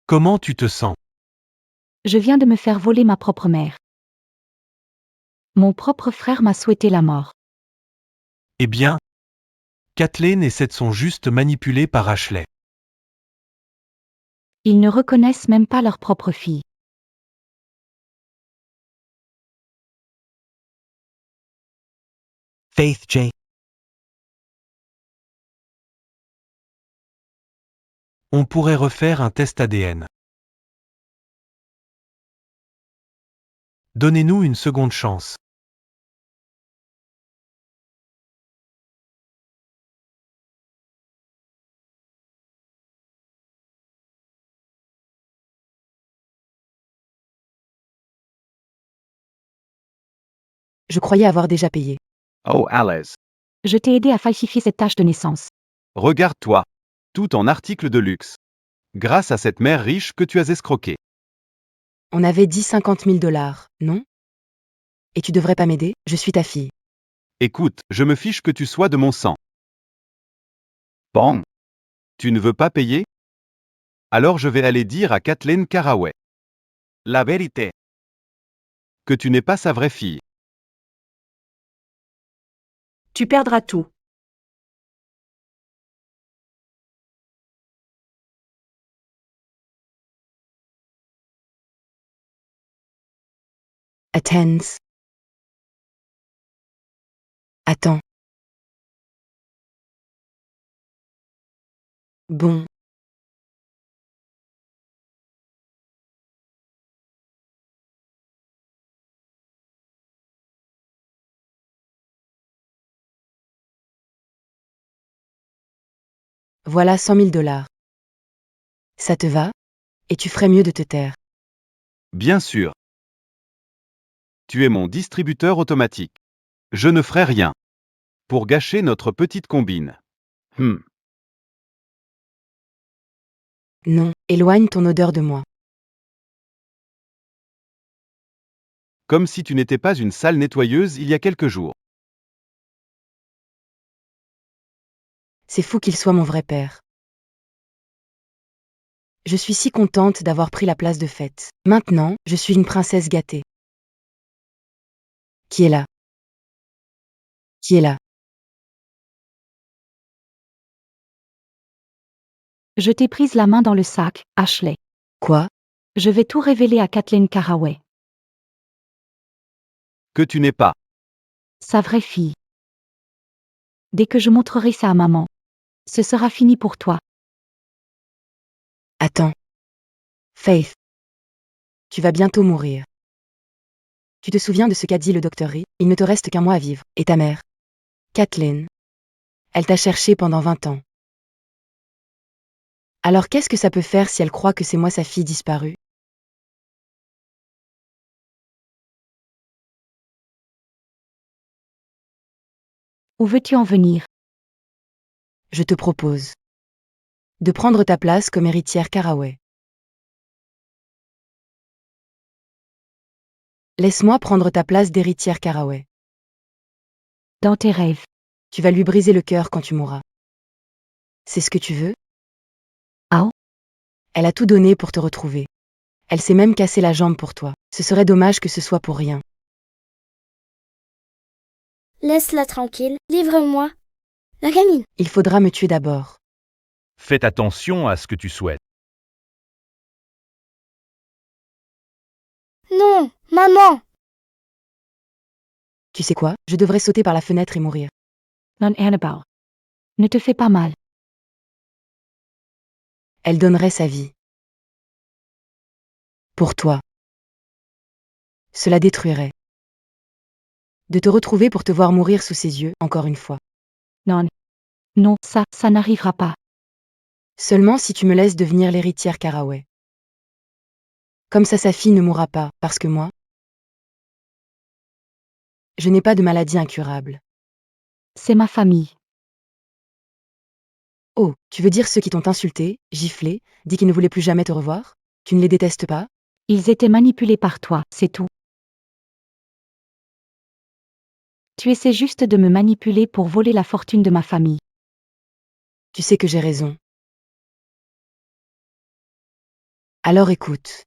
Comment tu te sens? Je viens de me faire voler ma propre mère. Mon propre frère m'a souhaité la mort. Eh bien, Kathleen et Seth sont juste manipulés par Ashley. Ils ne reconnaissent même pas leur propre fille. Faith J. On pourrait refaire un test ADN. Donnez-nous une seconde chance. Je croyais avoir déjà payé. Oh, Alice. Je t'ai aidé à falsifier cette tâche de naissance. Regarde-toi. Tout en article de luxe. Grâce à cette mère riche que tu as escroquée. On avait dit 50 000 $, non? Et tu devrais pas m'aider, je suis ta fille. Écoute, je me fiche que tu sois de mon sang. Bon. Tu ne veux pas payer? Alors je vais aller dire à Kathleen Caraway. La vérité. Que tu n'es pas sa vraie fille. Tu perdras tout. Attends. Attends. Bon. Voilà 100 000 $. Ça te va? Et tu ferais mieux de te taire. Bien sûr. Tu es mon distributeur automatique. Je ne ferai rien. Pour gâcher notre petite combine. Non, éloigne ton odeur de moi. Comme si tu n'étais pas une sale nettoyeuse il y a quelques jours. C'est fou qu'il soit mon vrai père. Je suis si contente d'avoir pris la place de fête. Maintenant, je suis une princesse gâtée. Qui est là? Qui est là? Je t'ai prise la main dans le sac, Ashley. Quoi? Je vais tout révéler à Kathleen Caraway, Que tu n'es pas. sa vraie fille. Dès que je montrerai ça à maman, ce sera fini pour toi. Attends. Faith. Tu vas bientôt mourir. Tu te souviens de ce qu'a dit le docteur Ri? Il ne te reste qu'un mois à vivre. Et ta mère? Kathleen. Elle t'a cherché pendant 20 ans. Alors qu'est-ce que ça peut faire si elle croit que c'est moi sa fille disparue? Où veux-tu en venir? Je te propose de prendre ta place comme héritière Caraway. Laisse-moi prendre ta place d'héritière Caraway. Dans tes rêves. Tu vas lui briser le cœur quand tu mourras. C'est ce que tu veux? Ah? Elle a tout donné pour te retrouver. Elle s'est même cassé la jambe pour toi. Ce serait dommage que ce soit pour rien. Laisse-la tranquille, livre-moi. La gamine. Il faudra me tuer d'abord. Faites attention à ce que tu souhaites. Non, maman. Tu sais quoi? Je devrais sauter par la fenêtre et mourir. Non, Annabelle. Ne te fais pas mal. Elle donnerait sa vie. Pour toi. Cela détruirait. De te retrouver pour te voir mourir sous ses yeux, encore une fois. Non. Non, ça n'arrivera pas. Seulement si tu me laisses devenir l'héritière Caraway. Comme ça sa fille ne mourra pas, parce que moi, je n'ai pas de maladie incurable. C'est ma famille. Oh, tu veux dire ceux qui t'ont insulté, giflé, dit qu'ils ne voulaient plus jamais te revoir? Tu ne les détestes pas? Ils étaient manipulés par toi, c'est tout. Tu essaies juste de me manipuler pour voler la fortune de ma famille. Tu sais que j'ai raison. Alors écoute.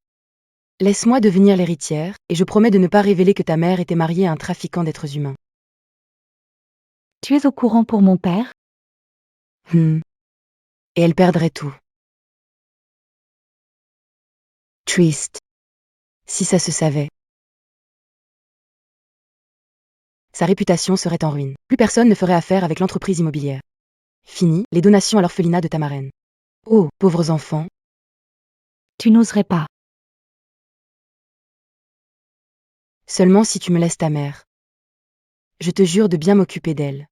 Laisse-moi devenir l'héritière, et je promets de ne pas révéler que ta mère était mariée à un trafiquant d'êtres humains. Tu es au courant pour mon père? Et elle perdrait tout. Triste. Si ça se savait. Sa réputation serait en ruine. Plus personne ne ferait affaire avec l'entreprise immobilière. Fini, les donations à l'orphelinat de ta marraine. Oh, pauvres enfants. Tu n'oserais pas. Seulement si tu me laisses ta mère. Je te jure de bien m'occuper d'elle.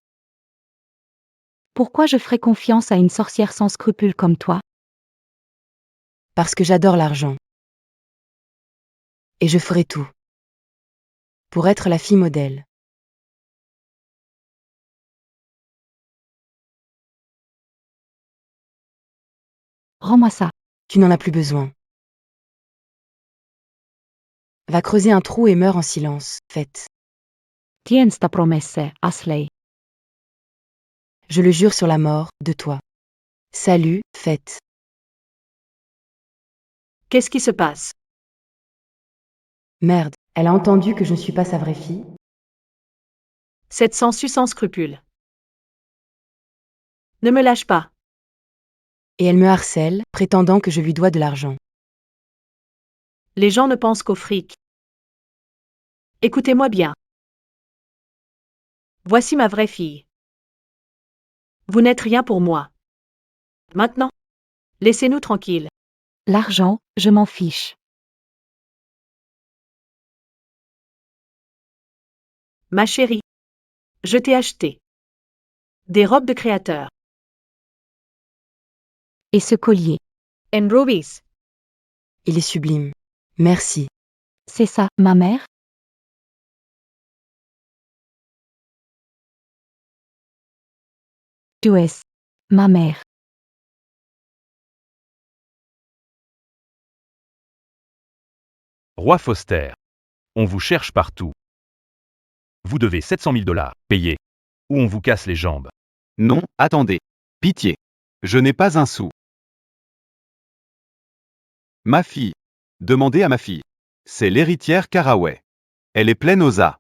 Pourquoi je ferais confiance à une sorcière sans scrupules comme toi? Parce que j'adore l'argent. Et je ferai tout. Pour être la fille modèle. Rends-moi ça. Tu n'en as plus besoin. Va creuser un trou et meurs en silence, Faites. Tiens ta promesse, Ashley. Je le jure sur la mort, de toi. Salut, Faites. Qu'est-ce qui se passe? Merde, elle a entendu que je ne suis pas sa vraie fille? Cette sangsue sans scrupule. Ne me lâche pas. Et elle me harcèle, prétendant que je lui dois de l'argent. Les gens ne pensent qu'au fric. Écoutez-moi bien. Voici ma vraie fille. Vous n'êtes rien pour moi. Maintenant, laissez-nous tranquilles. L'argent, je m'en fiche. Ma chérie. Je t'ai acheté des robes de créateur. Et ce collier. And rubies. Il est sublime. Merci. C'est ça, ma mère? Tu es ma mère. Roi Foster. On vous cherche partout. Vous devez 700 000 $. Payez. Ou on vous casse les jambes. Non, attendez. Pitié. Je n'ai pas un sou. Ma fille. Demandez à ma fille. C'est l'héritière Caraway. Elle est pleine aux as.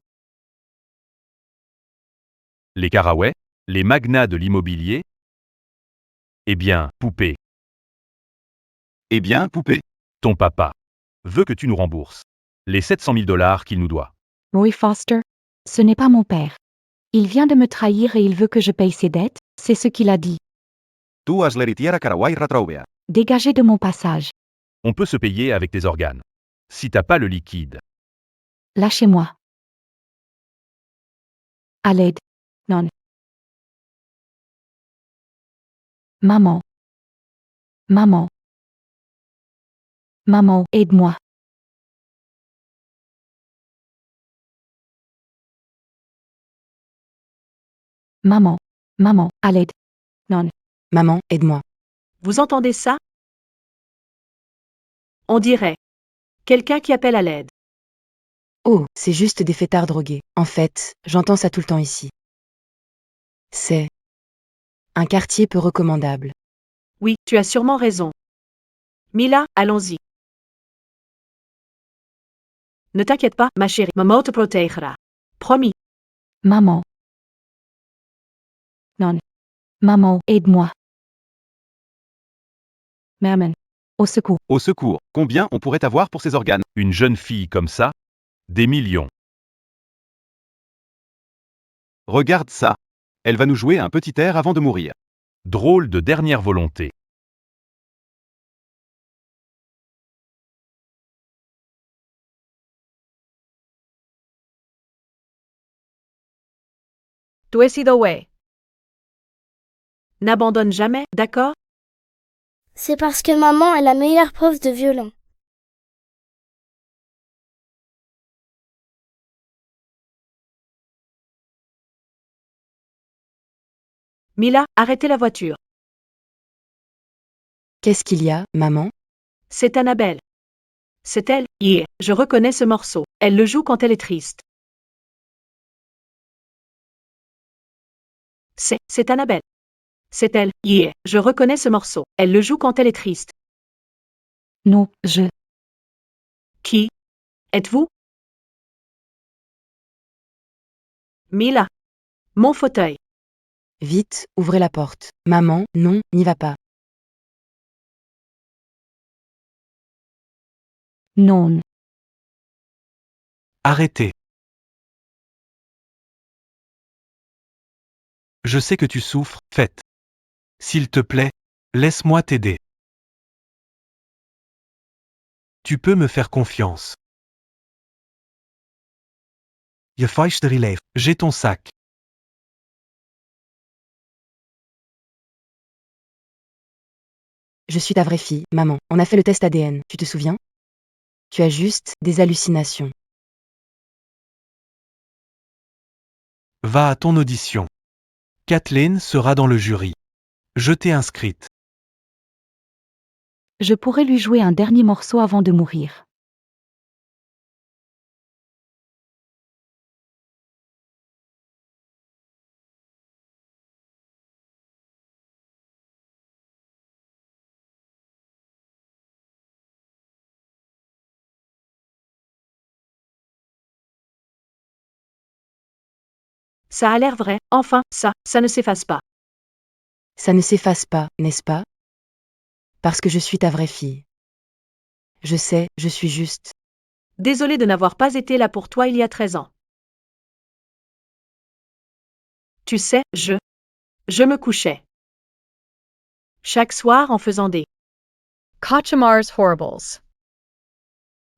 Les Caraway, les magnats de l'immobilier. Eh bien, poupée, Eh bien, poupée. ton papa veut que tu nous rembourses les 700 000 $ qu'il nous doit. Roy Foster, ce n'est pas mon père. Il vient de me trahir et il veut que je paye ses dettes, c'est ce qu'il a dit. Tu as l'héritière Caraway retrouvée. Dégagez de mon passage. On peut se payer avec tes organes. Si t'as pas le liquide. Lâchez-moi. À l'aide. Non. Maman. Maman. Maman, aide-moi. Maman. Maman, à l'aide. Non. Maman, aide-moi. Vous entendez ça? On dirait quelqu'un qui appelle à l'aide. Oh, c'est juste des fêtards drogués. En fait, j'entends ça tout le temps ici. C'est un quartier peu recommandable. Oui, tu as sûrement raison. Mila, allons-y. Ne t'inquiète pas, ma chérie, maman te protégera. Promis. Maman. Non. Maman, aide-moi. Maman. Au secours. Au secours. Combien on pourrait avoir pour ces organes? Une jeune fille comme ça? Des millions. Regarde ça. Elle va nous jouer un petit air avant de mourir. Drôle de dernière volonté. Do it either way. N'abandonne jamais, d'accord? C'est parce que maman est la meilleure prof de violon. Mila, arrêtez la voiture. Qu'est-ce qu'il y a, maman? C'est Annabelle. C'est elle. Yeah, je reconnais ce morceau. Elle le joue quand elle est triste. C'est Annabelle. C'est elle. Yeah, je reconnais ce morceau. Elle le joue quand elle est triste. Non, Qui êtes-vous? Mila. Mon fauteuil. Vite, ouvrez la porte. Maman, non, n'y va pas. Non. Arrêtez. Je sais que tu souffres, faites. S'il te plaît, laisse-moi t'aider. Tu peux me faire confiance. Je fâche de relève. J'ai ton sac. Je suis ta vraie fille, maman. On a fait le test ADN, tu te souviens? Tu as juste des hallucinations. Va à ton audition. Kathleen sera dans le jury. Je t'ai inscrite. Je pourrais lui jouer un dernier morceau avant de mourir. Ça a l'air vrai. Enfin, ça ne s'efface pas. Ça ne s'efface pas, n'est-ce pas? Parce que je suis ta vraie fille. Je sais, je suis juste. Désolée de n'avoir pas été là pour toi il y a 13 ans. Tu sais, je me couchais. Chaque soir en faisant des Kachamar's Horribles.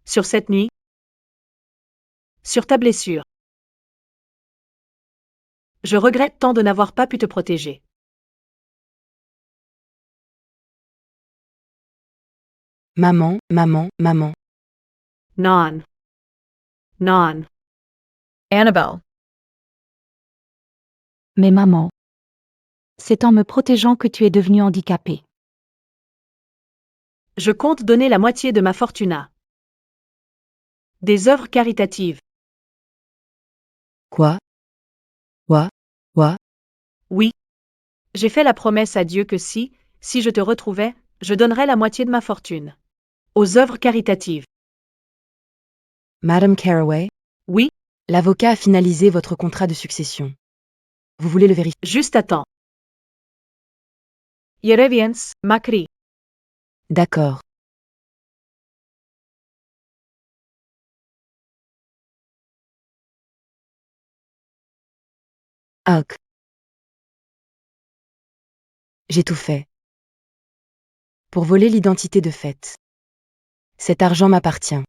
sur cette nuit. Sur ta blessure. Je regrette tant de n'avoir pas pu te protéger. Maman, maman, maman. Non. Non. Annabelle. Mais maman. C'est en me protégeant que tu es devenue handicapée. Je compte donner la moitié de ma fortuna. Des œuvres caritatives. Quoi? Oui. J'ai fait la promesse à Dieu que si je te retrouvais, je donnerais la moitié de ma fortune. Aux œuvres caritatives. Madame Caraway? Oui. L'avocat a finalisé votre contrat de succession. Vous voulez le vérifier? Juste attends. Jereviens, Macri. D'accord. Ugh. J'ai tout fait. Pour voler l'identité de fait. Cet argent m'appartient.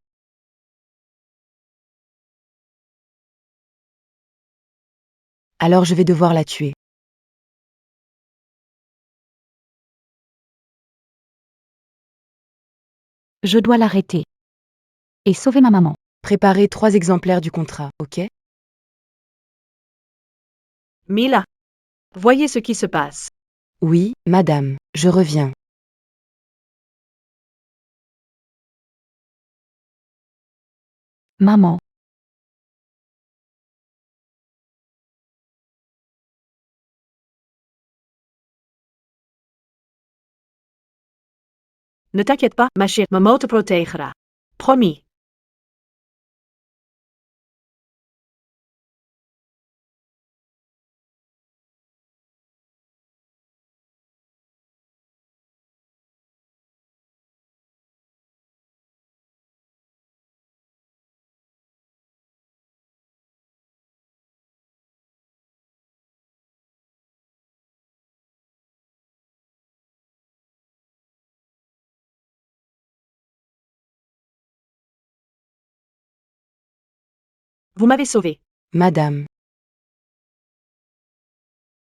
Alors je vais devoir la tuer. Je dois l'arrêter. Et sauver ma maman. Préparez 3 exemplaires du contrat, ok? Mila. Voyez ce qui se passe. Oui, madame, je reviens. Maman. Ne t'inquiète pas, ma chérie, maman te protégera. Promis. Vous m'avez sauvé. Madame.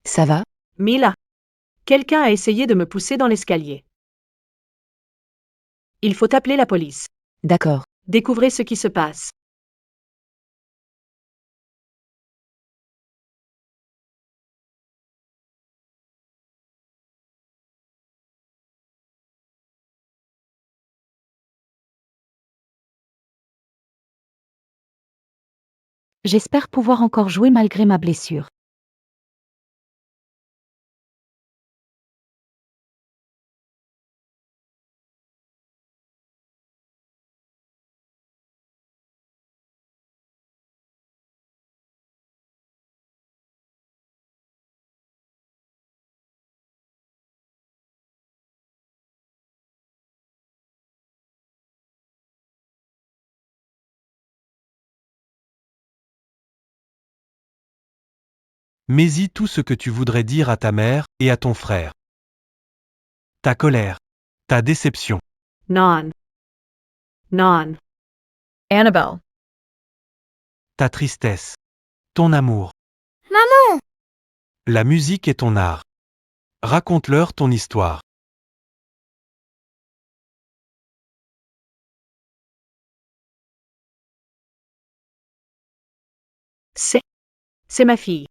Ça va? Mila. Quelqu'un a essayé de me pousser dans l'escalier. Il faut appeler la police. D'accord. Découvrez ce qui se passe. J'espère pouvoir encore jouer malgré ma blessure. Mets-y tout ce que tu voudrais dire à ta mère et à ton frère. Ta colère. Ta déception. Non. Non. Annabelle. Ta tristesse. Ton amour. Maman! La musique est ton art. Raconte-leur ton histoire. C'est ma fille.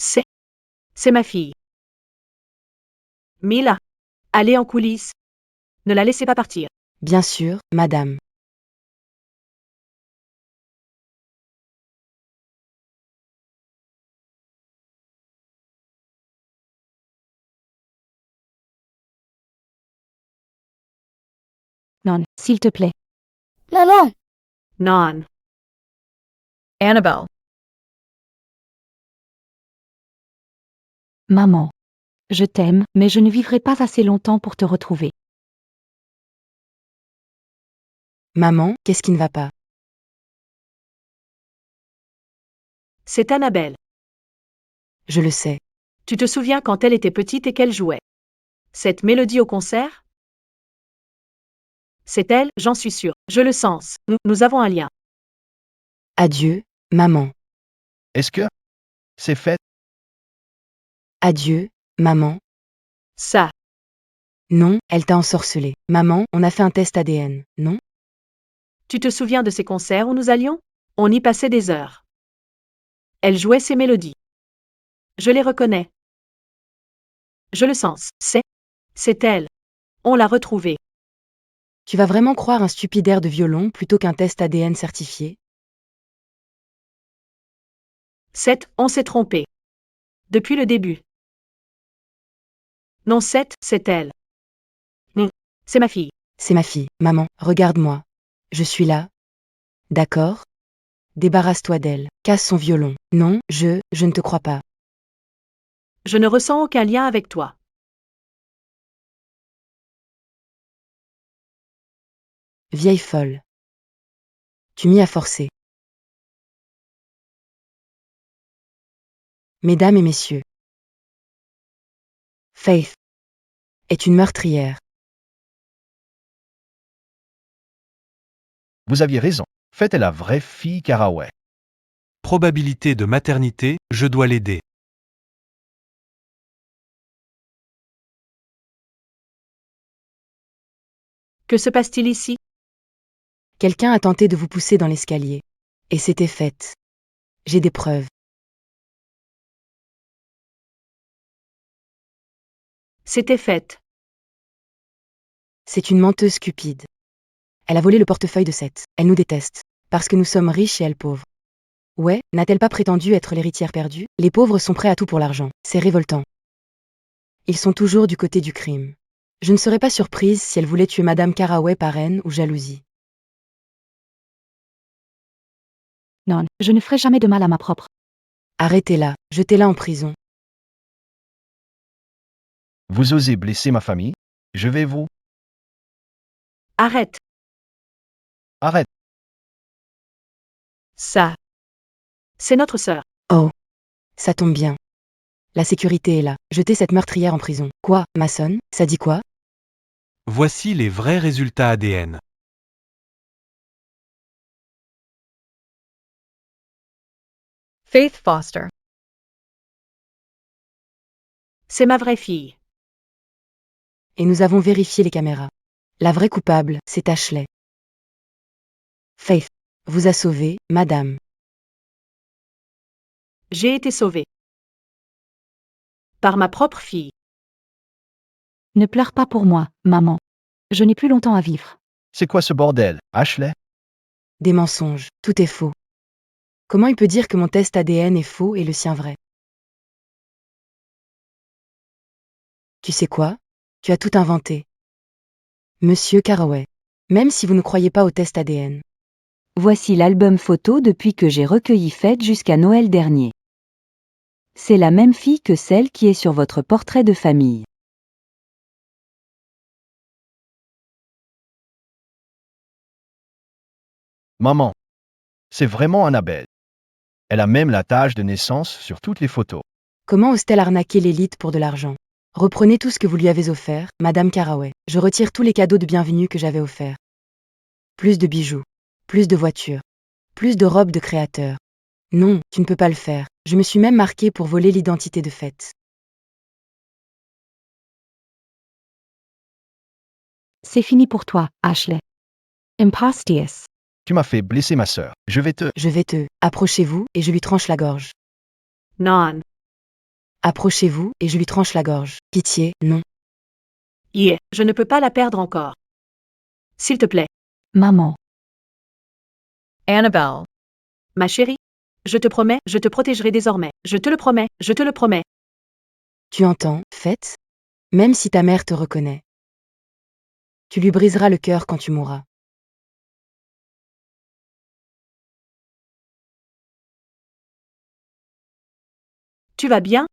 C'est ma fille. Mila. Allez en coulisses. Ne la laissez pas partir. Bien sûr, madame. Non, s'il te plaît. Maman! Non. Annabelle. Maman. Je t'aime, mais je ne vivrai pas assez longtemps pour te retrouver. Maman, qu'est-ce qui ne va pas? C'est Annabelle. Je le sais. Tu te souviens quand elle était petite et qu'elle jouait cette mélodie au concert? C'est elle, j'en suis sûre. Je le sens. Nous avons un lien. Adieu, maman. Est-ce que c'est fait? Adieu, maman. Ça. Non, elle t'a ensorcelé. Maman, on a fait un test ADN, non? Tu te souviens de ces concerts où nous allions? On y passait des heures. Elle jouait ces mélodies. Je les reconnais. Je le sens. C'est elle. On l'a retrouvée. Tu vas vraiment croire un stupide air de violon plutôt qu'un test ADN certifié? 7, on s'est trompé. Depuis le début. Non 7, c'est elle. Non, c'est ma fille. C'est ma fille. Maman, regarde-moi. Je suis là. D'accord? Débarrasse-toi d'elle. Casse son violon. Non, je ne te crois pas. Je ne ressens aucun lien avec toi. Vieille folle. Tu m'y as forcé. Mesdames et messieurs. Faith est une meurtrière. Vous aviez raison. Faith est la vraie fille Caraway. Probabilité de maternité, je dois l'aider. Que se passe-t-il ici? Quelqu'un a tenté de vous pousser dans l'escalier. Et c'était Faith. J'ai des preuves. C'était fait. C'est une menteuse cupide. Elle a volé le portefeuille de Seth. Elle nous déteste. Parce que nous sommes riches et elle pauvre. Ouais, n'a-t-elle pas prétendu être l'héritière perdue? Les pauvres sont prêts à tout pour l'argent. C'est révoltant. Ils sont toujours du côté du crime. Je ne serais pas surprise si elle voulait tuer Madame Caraway par haine ou jalousie. Non, je ne ferai jamais de mal à ma propre. Arrêtez-la, jetez-la en prison. Vous osez blesser ma famille? Je vais vous... Arrête. Arrête. Ça. C'est notre sœur. Oh. Ça tombe bien. La sécurité est là. Jetez cette meurtrière en prison. Quoi, Mason? Ça dit quoi? Voici les vrais résultats ADN. Faith Foster. C'est ma vraie fille. Et nous avons vérifié les caméras. La vraie coupable, c'est Ashley. Faith vous a sauvé, madame. J'ai été sauvée. Par ma propre fille. Ne pleure pas pour moi, maman. Je n'ai plus longtemps à vivre. C'est quoi ce bordel, Ashley? Des mensonges, tout est faux. Comment il peut dire que mon test ADN est faux et le sien vrai? Tu sais quoi? Tu as tout inventé. Monsieur Caraway. Même si vous ne croyez pas au test ADN. Voici l'album photo depuis que j'ai recueilli Faith jusqu'à Noël dernier. C'est la même fille que celle qui est sur votre portrait de famille. Maman. C'est vraiment Annabelle. Elle a même la tâche de naissance sur toutes les photos. Comment ose-t-elle arnaquer l'élite pour de l'argent? Reprenez tout ce que vous lui avez offert, Madame Caraway. Je retire tous les cadeaux de bienvenue que j'avais offerts. Plus de bijoux. Plus de voitures. Plus de robes de créateur. Non, tu ne peux pas le faire. Je me suis même marqué pour voler l'identité de Faith. C'est fini pour toi, Ashley. Impostious. Tu m'as fait blesser ma sœur. Je vais te... Approchez-vous, et je lui tranche la gorge. Non. Approchez-vous, et je lui tranche la gorge. Pitié, non. Yeah, je ne peux pas la perdre encore. S'il te plaît. Maman. Annabelle. Ma chérie. Je te promets, je te protégerai désormais. Je te le promets, je te le promets. Tu entends, Faith? Même si ta mère te reconnaît. Tu lui briseras le cœur quand tu mourras. Tu vas bien?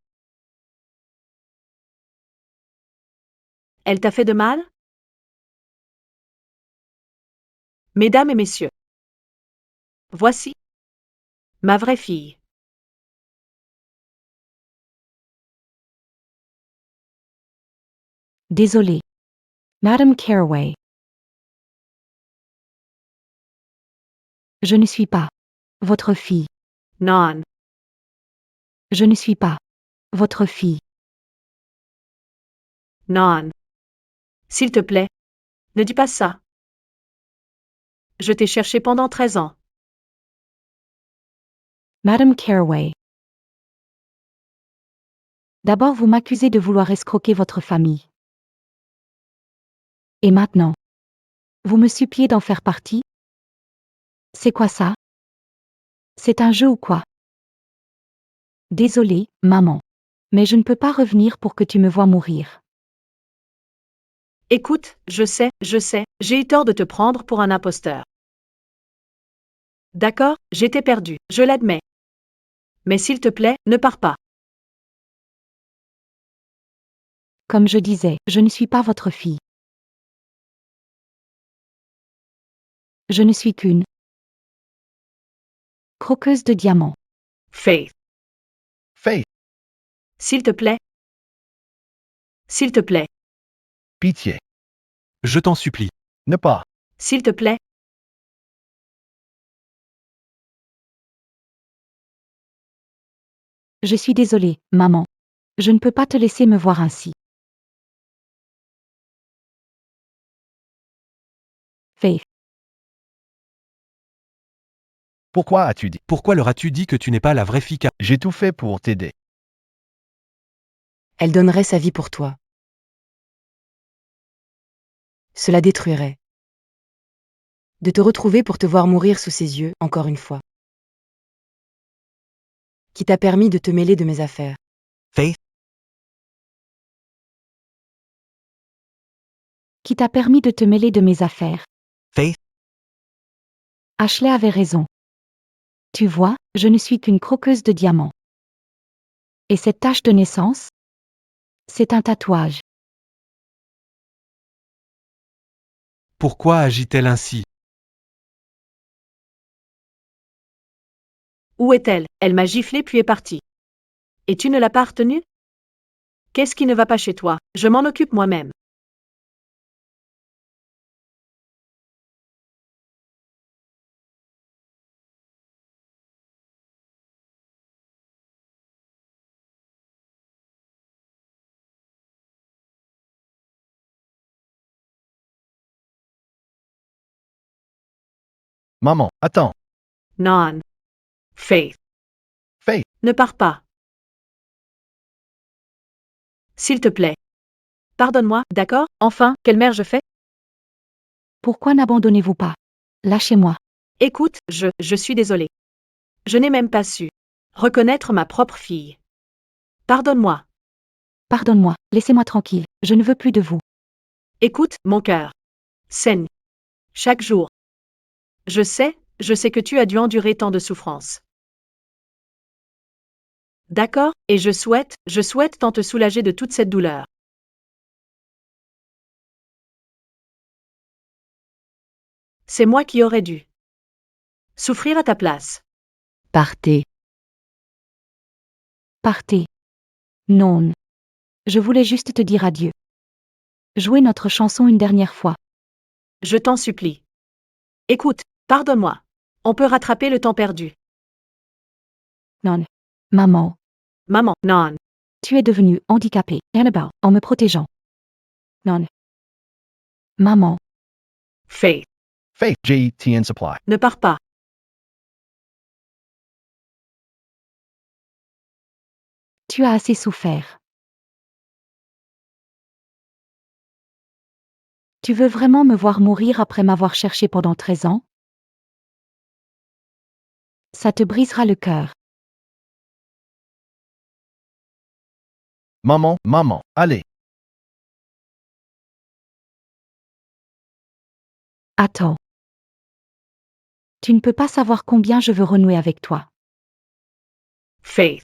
Elle t'a fait de mal? Mesdames et messieurs. Voici. Ma vraie fille. Désolée. Madame Caraway. Je ne suis pas votre fille. Non. Je ne suis pas votre fille. Non. S'il te plaît. Ne dis pas ça. Je t'ai cherché pendant 13 ans. Madame Caraway. D'abord vous m'accusez de vouloir escroquer votre famille. Et maintenant, Vous me suppliez d'en faire partie? C'est quoi ça? C'est un jeu ou quoi? Désolée, maman. Mais je ne peux pas revenir pour que tu me vois mourir. Écoute, je sais, j'ai eu tort de te prendre pour un imposteur. D'accord, j'étais perdu, je l'admets. Mais s'il te plaît, ne pars pas. Comme je disais, je ne suis pas votre fille. Je ne suis qu'une croqueuse de diamants. Faith, Faith, s'il te plaît. S'il te plaît, pitié. Je t'en supplie. Ne pas. s'il te plaît. Je suis désolée, maman. Je ne peux pas te laisser me voir ainsi. Faith, Pourquoi as-tu dit? Pourquoi leur as-tu dit que tu n'es pas la vraie fille J'ai tout fait pour t'aider. Elle donnerait sa vie pour toi. Cela détruirait. De te retrouver pour te voir mourir sous ses yeux, encore une fois. Qui t'a permis de te mêler de mes affaires. Faith, qui t'a permis de te mêler de mes affaires. Faith, Ashley avait raison. Tu vois, je ne suis qu'une croqueuse de diamants. Et cette tache de naissance? C'est un tatouage. pourquoi agit-elle ainsi? Où est-elle? Elle m'a giflé puis est partie. Et tu ne l'as pas retenue? Qu'est-ce qui ne va pas chez toi? Je m'en occupe moi-même. Maman, attends. Non. Faith. Faith, Ne pars pas. S'il te plaît. Pardonne-moi, d'accord? Enfin, quelle mère je fais? Pourquoi n'abandonnez-vous pas? Lâchez-moi. Écoute, je suis désolée. Je n'ai même pas su reconnaître ma propre fille. Pardonne-moi. Pardonne-moi, laissez-moi tranquille, je ne veux plus de vous. Écoute, mon cœur saigne. Chaque jour. Je sais que tu as dû endurer tant de souffrances. D'accord, et je souhaite tant te soulager de toute cette douleur. C'est moi qui aurais dû souffrir à ta place. Partez. Partez. Non. Je voulais juste te dire adieu. Jouez notre chanson une dernière fois. Je t'en supplie. Écoute, pardonne-moi. On peut rattraper le temps perdu. Non. Maman, Maman, non. tu es devenue handicapée, Annabelle, en me protégeant. Non. Maman, Faith, Faith, JTN Supply. ne pars pas. tu as assez souffert. Tu veux vraiment me voir mourir après m'avoir cherché pendant 13 ans? Ça te brisera le cœur. Maman, maman, allez. Attends. Tu ne peux pas savoir combien je veux renouer avec toi. Faith.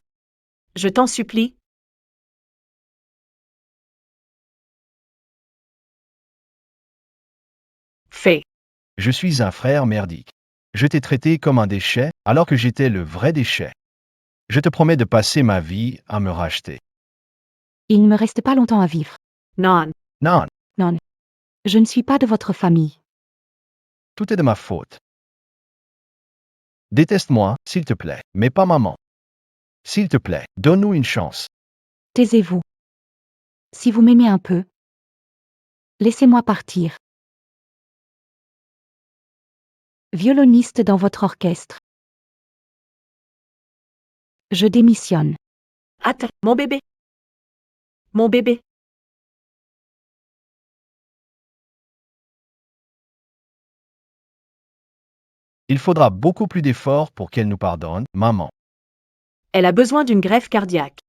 Je t'en supplie. Faith. Je suis un frère merdique. Je t'ai traité comme un déchet alors que j'étais le vrai déchet. Je te promets de passer ma vie à me racheter. Il ne me reste pas longtemps à vivre. Non. Non, Non. Je ne suis pas de votre famille. tout est de ma faute. Déteste-moi, s'il te plaît, mais pas maman. S'il te plaît, donne-nous une chance. Taisez-vous. Si vous m'aimez un peu, laissez-moi partir. Violoniste dans votre orchestre. Je démissionne. Attends, mon bébé. Mon bébé. Il faudra beaucoup plus d'efforts pour qu'elle nous pardonne, maman. Elle a besoin d'une greffe cardiaque.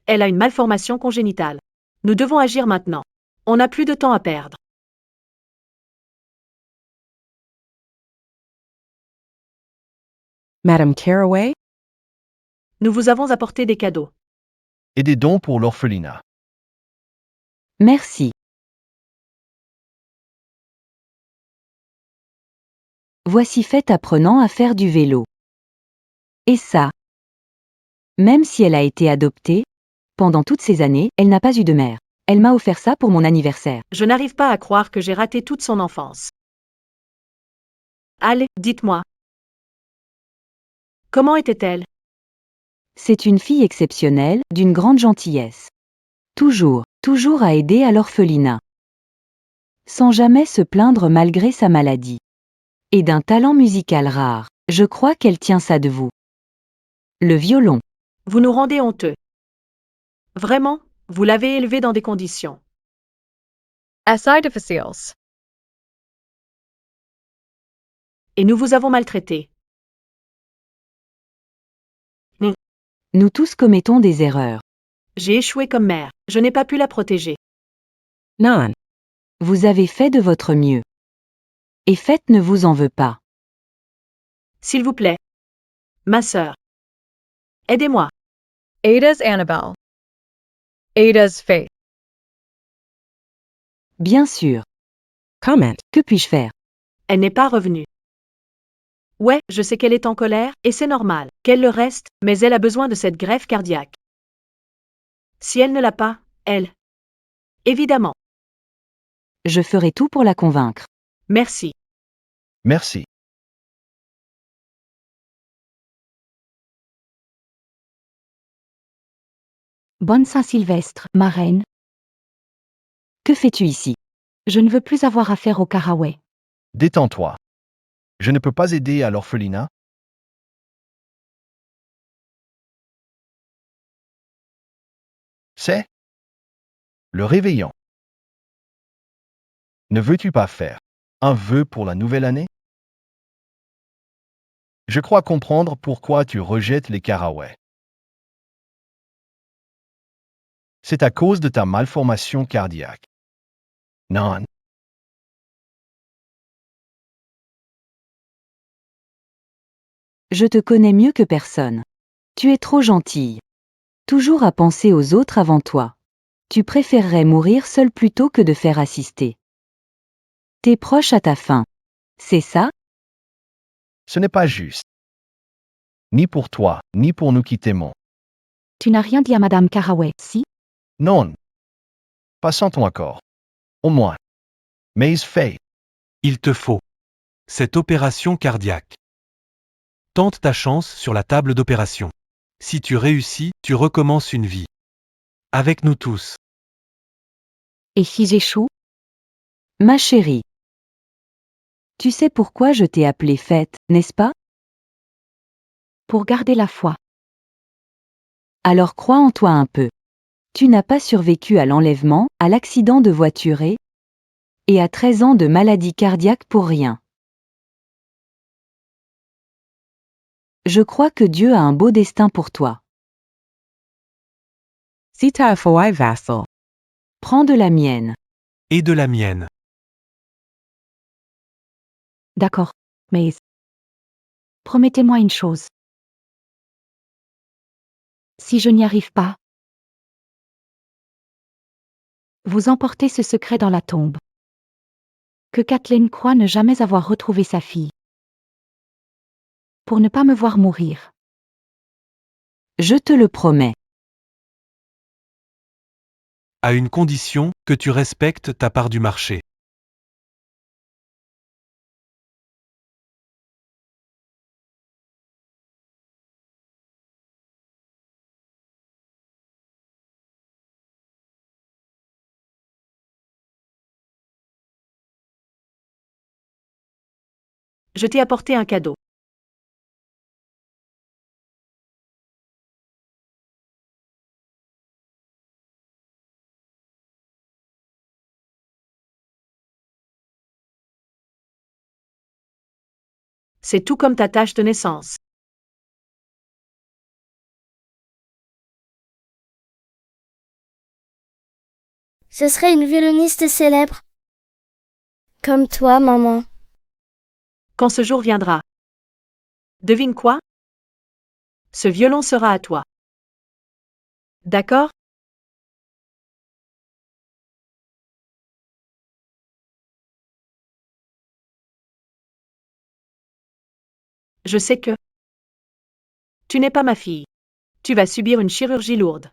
Elle a une malformation congénitale. Nous devons agir maintenant. On n'a plus de temps à perdre. Madame Caraway? Nous vous avons apporté des cadeaux. Et des dons pour l'orphelinat. Merci. Voici Faith apprenant à faire du vélo. Et ça. Même si elle a été adoptée, pendant toutes ces années, elle n'a pas eu de mère. Elle m'a offert ça pour mon anniversaire. Je n'arrive pas à croire que j'ai raté toute son enfance. Allez, dites-moi. Comment était-elle? C'est une fille exceptionnelle, d'une grande gentillesse. Toujours à aider à l'orphelinat. Sans jamais se plaindre malgré sa maladie. Et d'un talent musical rare. Je crois qu'elle tient ça de vous. Le violon. Vous nous rendez honteux. Vraiment, vous l'avez élevée dans des conditions. SI difficiles. Et nous vous avons maltraité. Nous tous commettons des erreurs. J'ai échoué comme mère. Je n'ai pas pu la protéger. Non. Vous avez fait de votre mieux. Et Faith ne vous en veut pas. S'il vous plaît. Ma sœur. Aidez-moi. Ada's Annabelle. Ada's Faith. Bien sûr. Comment? Que puis-je faire? Elle n'est pas revenue. Ouais, je sais qu'elle est en colère, et c'est normal, qu'elle le reste, mais elle a besoin de cette greffe cardiaque. Si elle ne l'a pas, elle. Évidemment. Je ferai tout pour la convaincre. Merci. Merci. Bonne Saint-Sylvestre, ma reine. Que fais-tu ici? Je ne veux plus avoir affaire au Caraway. Détends-toi. Je ne peux pas aider à l'orphelinat. C'est le réveillon. Ne veux-tu pas faire un vœu pour la nouvelle année? Je crois comprendre pourquoi tu rejettes les Caraway. C'est à cause de ta malformation cardiaque. Non. Je te connais mieux que personne. Tu es trop gentille. Toujours à penser aux autres avant toi. Tu préférerais mourir seul plutôt que de faire assister. T'es proche à ta fin. C'est ça? Ce n'est pas juste. Ni pour toi, ni pour nous qui t'aimons. Tu n'as rien dit à Madame Caraway, si? Non. Pas sans ton accord. Au moins. Mais fait. Il te faut cette opération cardiaque. Tente ta chance sur la table d'opération. Si tu réussis, tu recommences une vie. Avec nous tous. Et si j'échoue? Ma chérie. Tu sais pourquoi je t'ai appelée Faith, n'est-ce pas? Pour garder la foi. Alors crois en toi un peu. Tu n'as pas survécu à l'enlèvement, à l'accident de voiture et à 13 ans de maladie cardiaque pour rien. Je crois que Dieu a un beau destin pour toi. Sita foi vassal. Prends de la mienne. Et de la mienne. D'accord, mais promettez-moi une chose. Si je n'y arrive pas, vous emportez ce secret dans la tombe. Que Kathleen croit ne jamais avoir retrouvé sa fille. Pour ne pas me voir mourir. Je te le promets. À une condition, que tu respectes ta part du marché. Je t'ai apporté un cadeau. C'est tout comme ta tache de naissance. Je serai une violoniste célèbre. Comme toi, maman. Quand ce jour viendra. Devine quoi? Ce violon sera à toi. D'accord? Je sais que tu n'es pas ma fille. Tu vas subir une chirurgie lourde.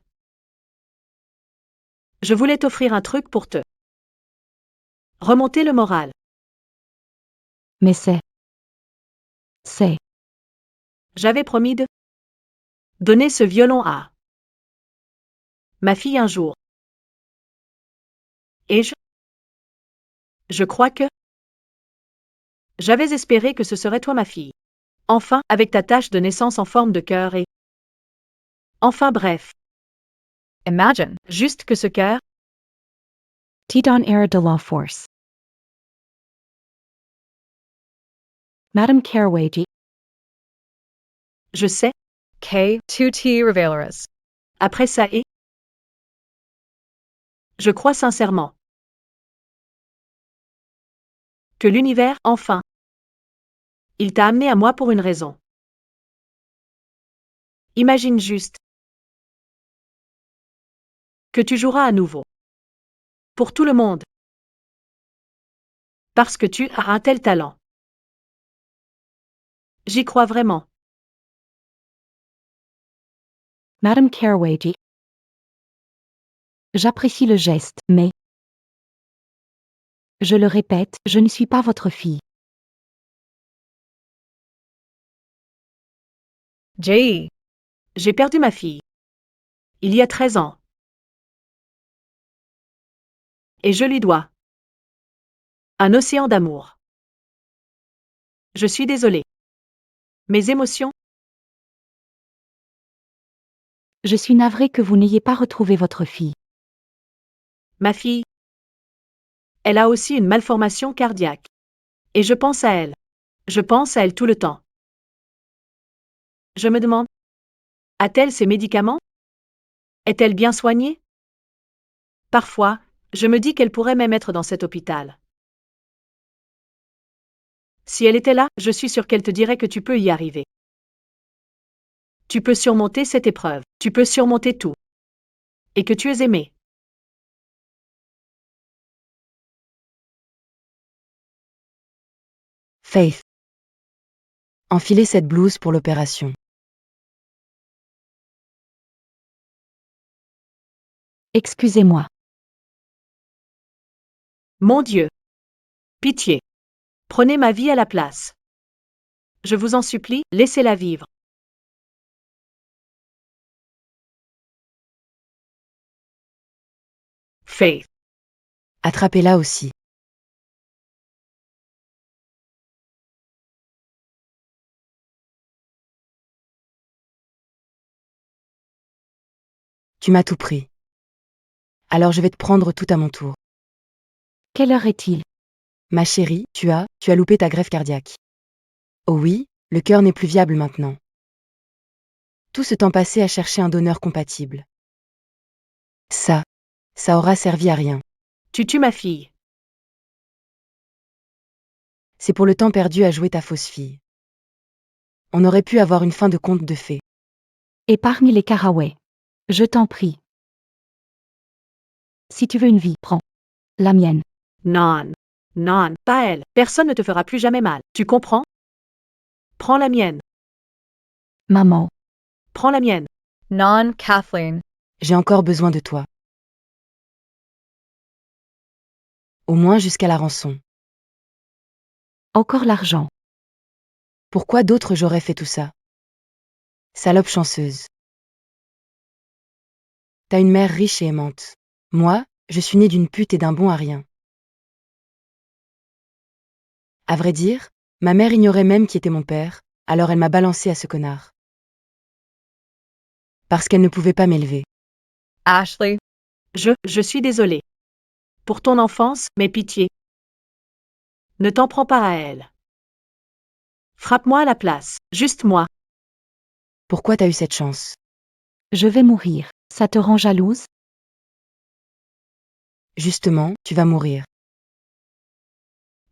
Je voulais t'offrir un truc pour te remonter le moral. Mais c'est. J'avais promis de donner ce violon à ma fille un jour. Et je crois que j'avais espéré que ce serait toi ma fille. Enfin, avec ta tache de naissance en forme de cœur et... Enfin bref. Imagine. Juste que ce cœur... Tidon era de la force. Madame Caraway. Je sais. K2T Revaleras. Après ça et... Je crois sincèrement que l'univers, enfin, il t'a amené à moi pour une raison. Imagine juste que tu joueras à nouveau. Pour tout le monde. Parce que tu as un tel talent. J'y crois vraiment. Madame Caraway. J'apprécie le geste, mais... Je le répète, je ne suis pas votre fille. J. J'ai perdu ma fille. Il y a 13 ans. Et je lui dois un océan d'amour. Je suis désolée. Mes émotions? Je suis navrée que vous n'ayez pas retrouvé votre fille. Ma fille, elle a aussi une malformation cardiaque. Et je pense à elle. Je pense à elle tout le temps. Je me demande, a-t-elle ses médicaments? Est-elle bien soignée? Parfois, je me dis qu'elle pourrait même être dans cet hôpital. Si elle était là, je suis sûre qu'elle te dirait que tu peux y arriver. Tu peux surmonter cette épreuve. Tu peux surmonter tout. Et que tu es aimé. Faith. Enfilez cette blouse pour l'opération. Excusez-moi. Mon Dieu. Pitié. Prenez ma vie à la place. Je vous en supplie, laissez-la vivre. Faith. Attrapez-la aussi. Tu m'as tout pris. Alors je vais te prendre tout à mon tour. Quelle heure est-il? Ma chérie, tu as loupé ta greffe cardiaque. Oh oui, le cœur n'est plus viable maintenant. Tout ce temps passé à chercher un donneur compatible. Ça aura servi à rien. Tu tues ma fille. C'est pour le temps perdu à jouer ta fausse fille. On aurait pu avoir une fin de conte de fées. Épargne les Caraway. Je t'en prie. Si tu veux une vie, prends la mienne. Non. Non, pas elle. Personne ne te fera plus jamais mal. Tu comprends? Prends la mienne. Maman. Prends la mienne. Non, Kathleen. J'ai encore besoin de toi. Au moins jusqu'à la rançon. Encore l'argent. Pourquoi d'autres j'aurais fait tout ça? Salope chanceuse. T'as une mère riche et aimante. Moi, je suis née d'une pute et d'un bon à rien. À vrai dire, ma mère ignorait même qui était mon père, alors elle m'a balancé à ce connard. Parce qu'elle ne pouvait pas m'élever. Ashley. Je suis désolée. Pour ton enfance, mais pitié. Ne t'en prends pas à elle. Frappe-moi à la place. Juste moi. Pourquoi t'as eu cette chance? Je vais mourir. Ça te rend jalouse? Justement, tu vas mourir.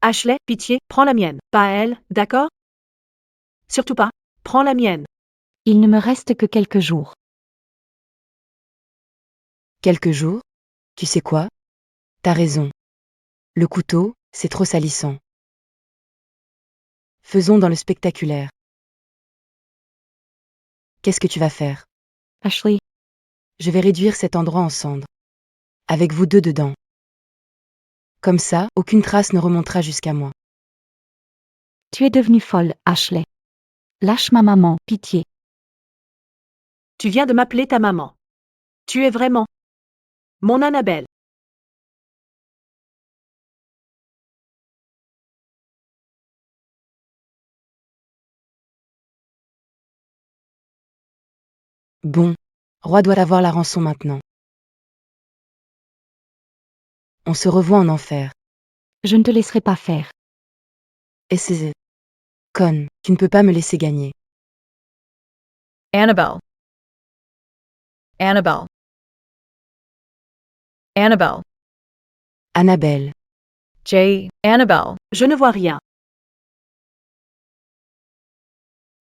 Ashley, pitié, prends la mienne. Pas elle, d'accord? Surtout pas. Prends la mienne. Il ne me reste que quelques jours. Quelques jours? Tu sais quoi? T'as raison. Le couteau, c'est trop salissant. Faisons dans le spectaculaire. Qu'est-ce que tu vas faire? Ashley, Je vais réduire cet endroit en cendres. Avec vous deux dedans. Comme ça, aucune trace ne remontera jusqu'à moi. tu es devenue folle, Ashley. Lâche ma maman, pitié. Tu viens de m'appeler ta maman. Tu es vraiment mon Annabelle. Bon. Roi doit avoir la rançon maintenant. On se revoit en enfer. Je ne te laisserai pas faire. Et c'est... Con, tu ne peux pas me laisser gagner. Annabelle. Annabelle. Annabelle. Annabelle. J. Annabelle. Je ne vois rien.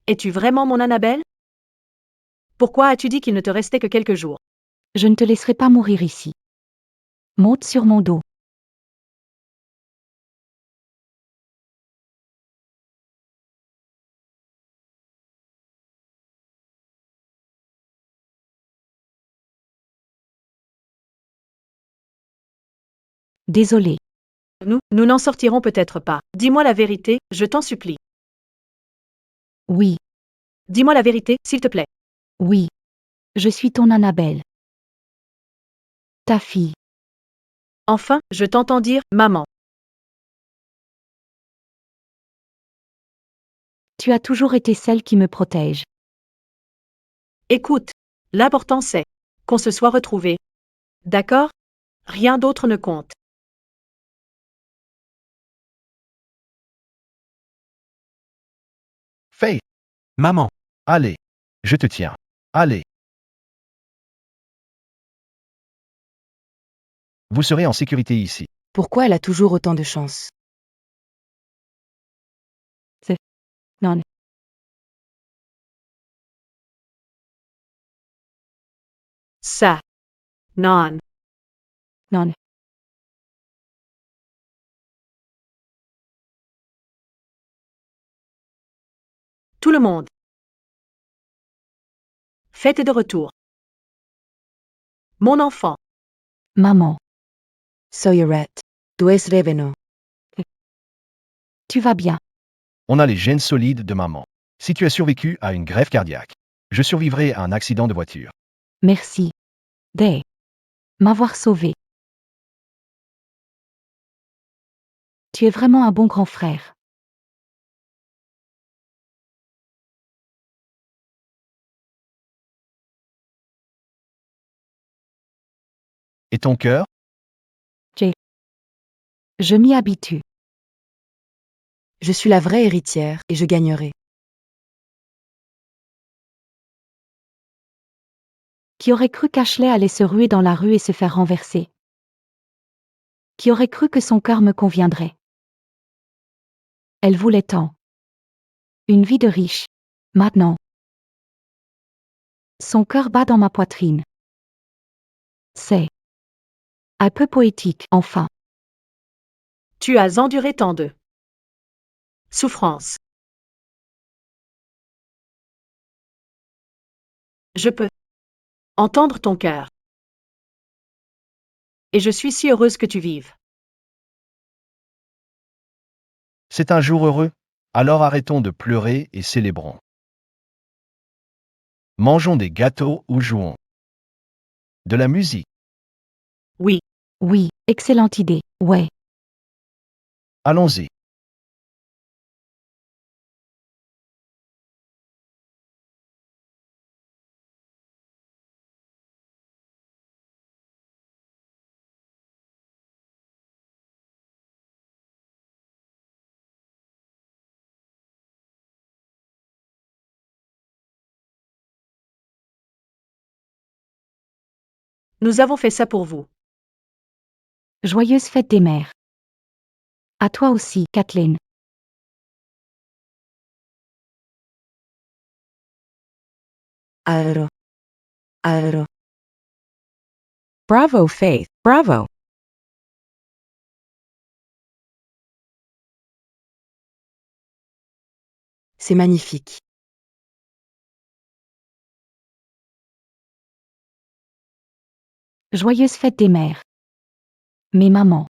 Es-tu vraiment mon Annabelle? Pourquoi as-tu dit qu'il ne te restait que quelques jours? Je ne te laisserai pas mourir ici. Monte sur mon dos. Désolé. Nous n'en sortirons peut-être pas. Dis-moi la vérité, je t'en supplie. Oui, Dis-moi la vérité, s'il te plaît. oui. Je suis ton Annabelle. Ta fille. Enfin, je t'entends dire maman. Tu as toujours été celle qui me protège. Écoute, l'important c'est qu'on se soit retrouvés. D'accord? Rien d'autre ne compte. Faith, Maman. allez. Je te tiens. Allez. Vous serez en sécurité ici. Pourquoi elle a toujours autant de chance? Non. Ça. Non. Non. Tout le monde. Fête de retour. Mon enfant. Maman. Sawyeret. Tu es reveno. Tu vas bien. On a les gènes solides de maman. Si tu as survécu à une greffe cardiaque, je survivrai à un accident de voiture. Merci. De m'avoir sauvé. Tu es vraiment un bon grand frère. Et ton cœur? Je m'y habitue. Je suis la vraie héritière et je gagnerai. Qui aurait cru qu'Ashley allait se ruer dans la rue et se faire renverser? Qui aurait cru que son cœur me conviendrait? Elle voulait tant. Une vie de riche. Maintenant. Son cœur bat dans ma poitrine. C'est un peu poétique, enfin. Tu as enduré tant de souffrance. Je peux entendre ton cœur. Et je suis si heureuse que tu vives. C'est un jour heureux. Alors arrêtons de pleurer et célébrons. Mangeons des gâteaux ou jouons. De la musique. Oui. Oui, excellente idée, ouais. Allons-y. Nous avons fait ça pour vous. Joyeuse fête des mères. À toi aussi, Kathleen. Aero. Aero. Bravo, Faith. Bravo. C'est magnifique. Joyeuse fête des mères. Mais maman.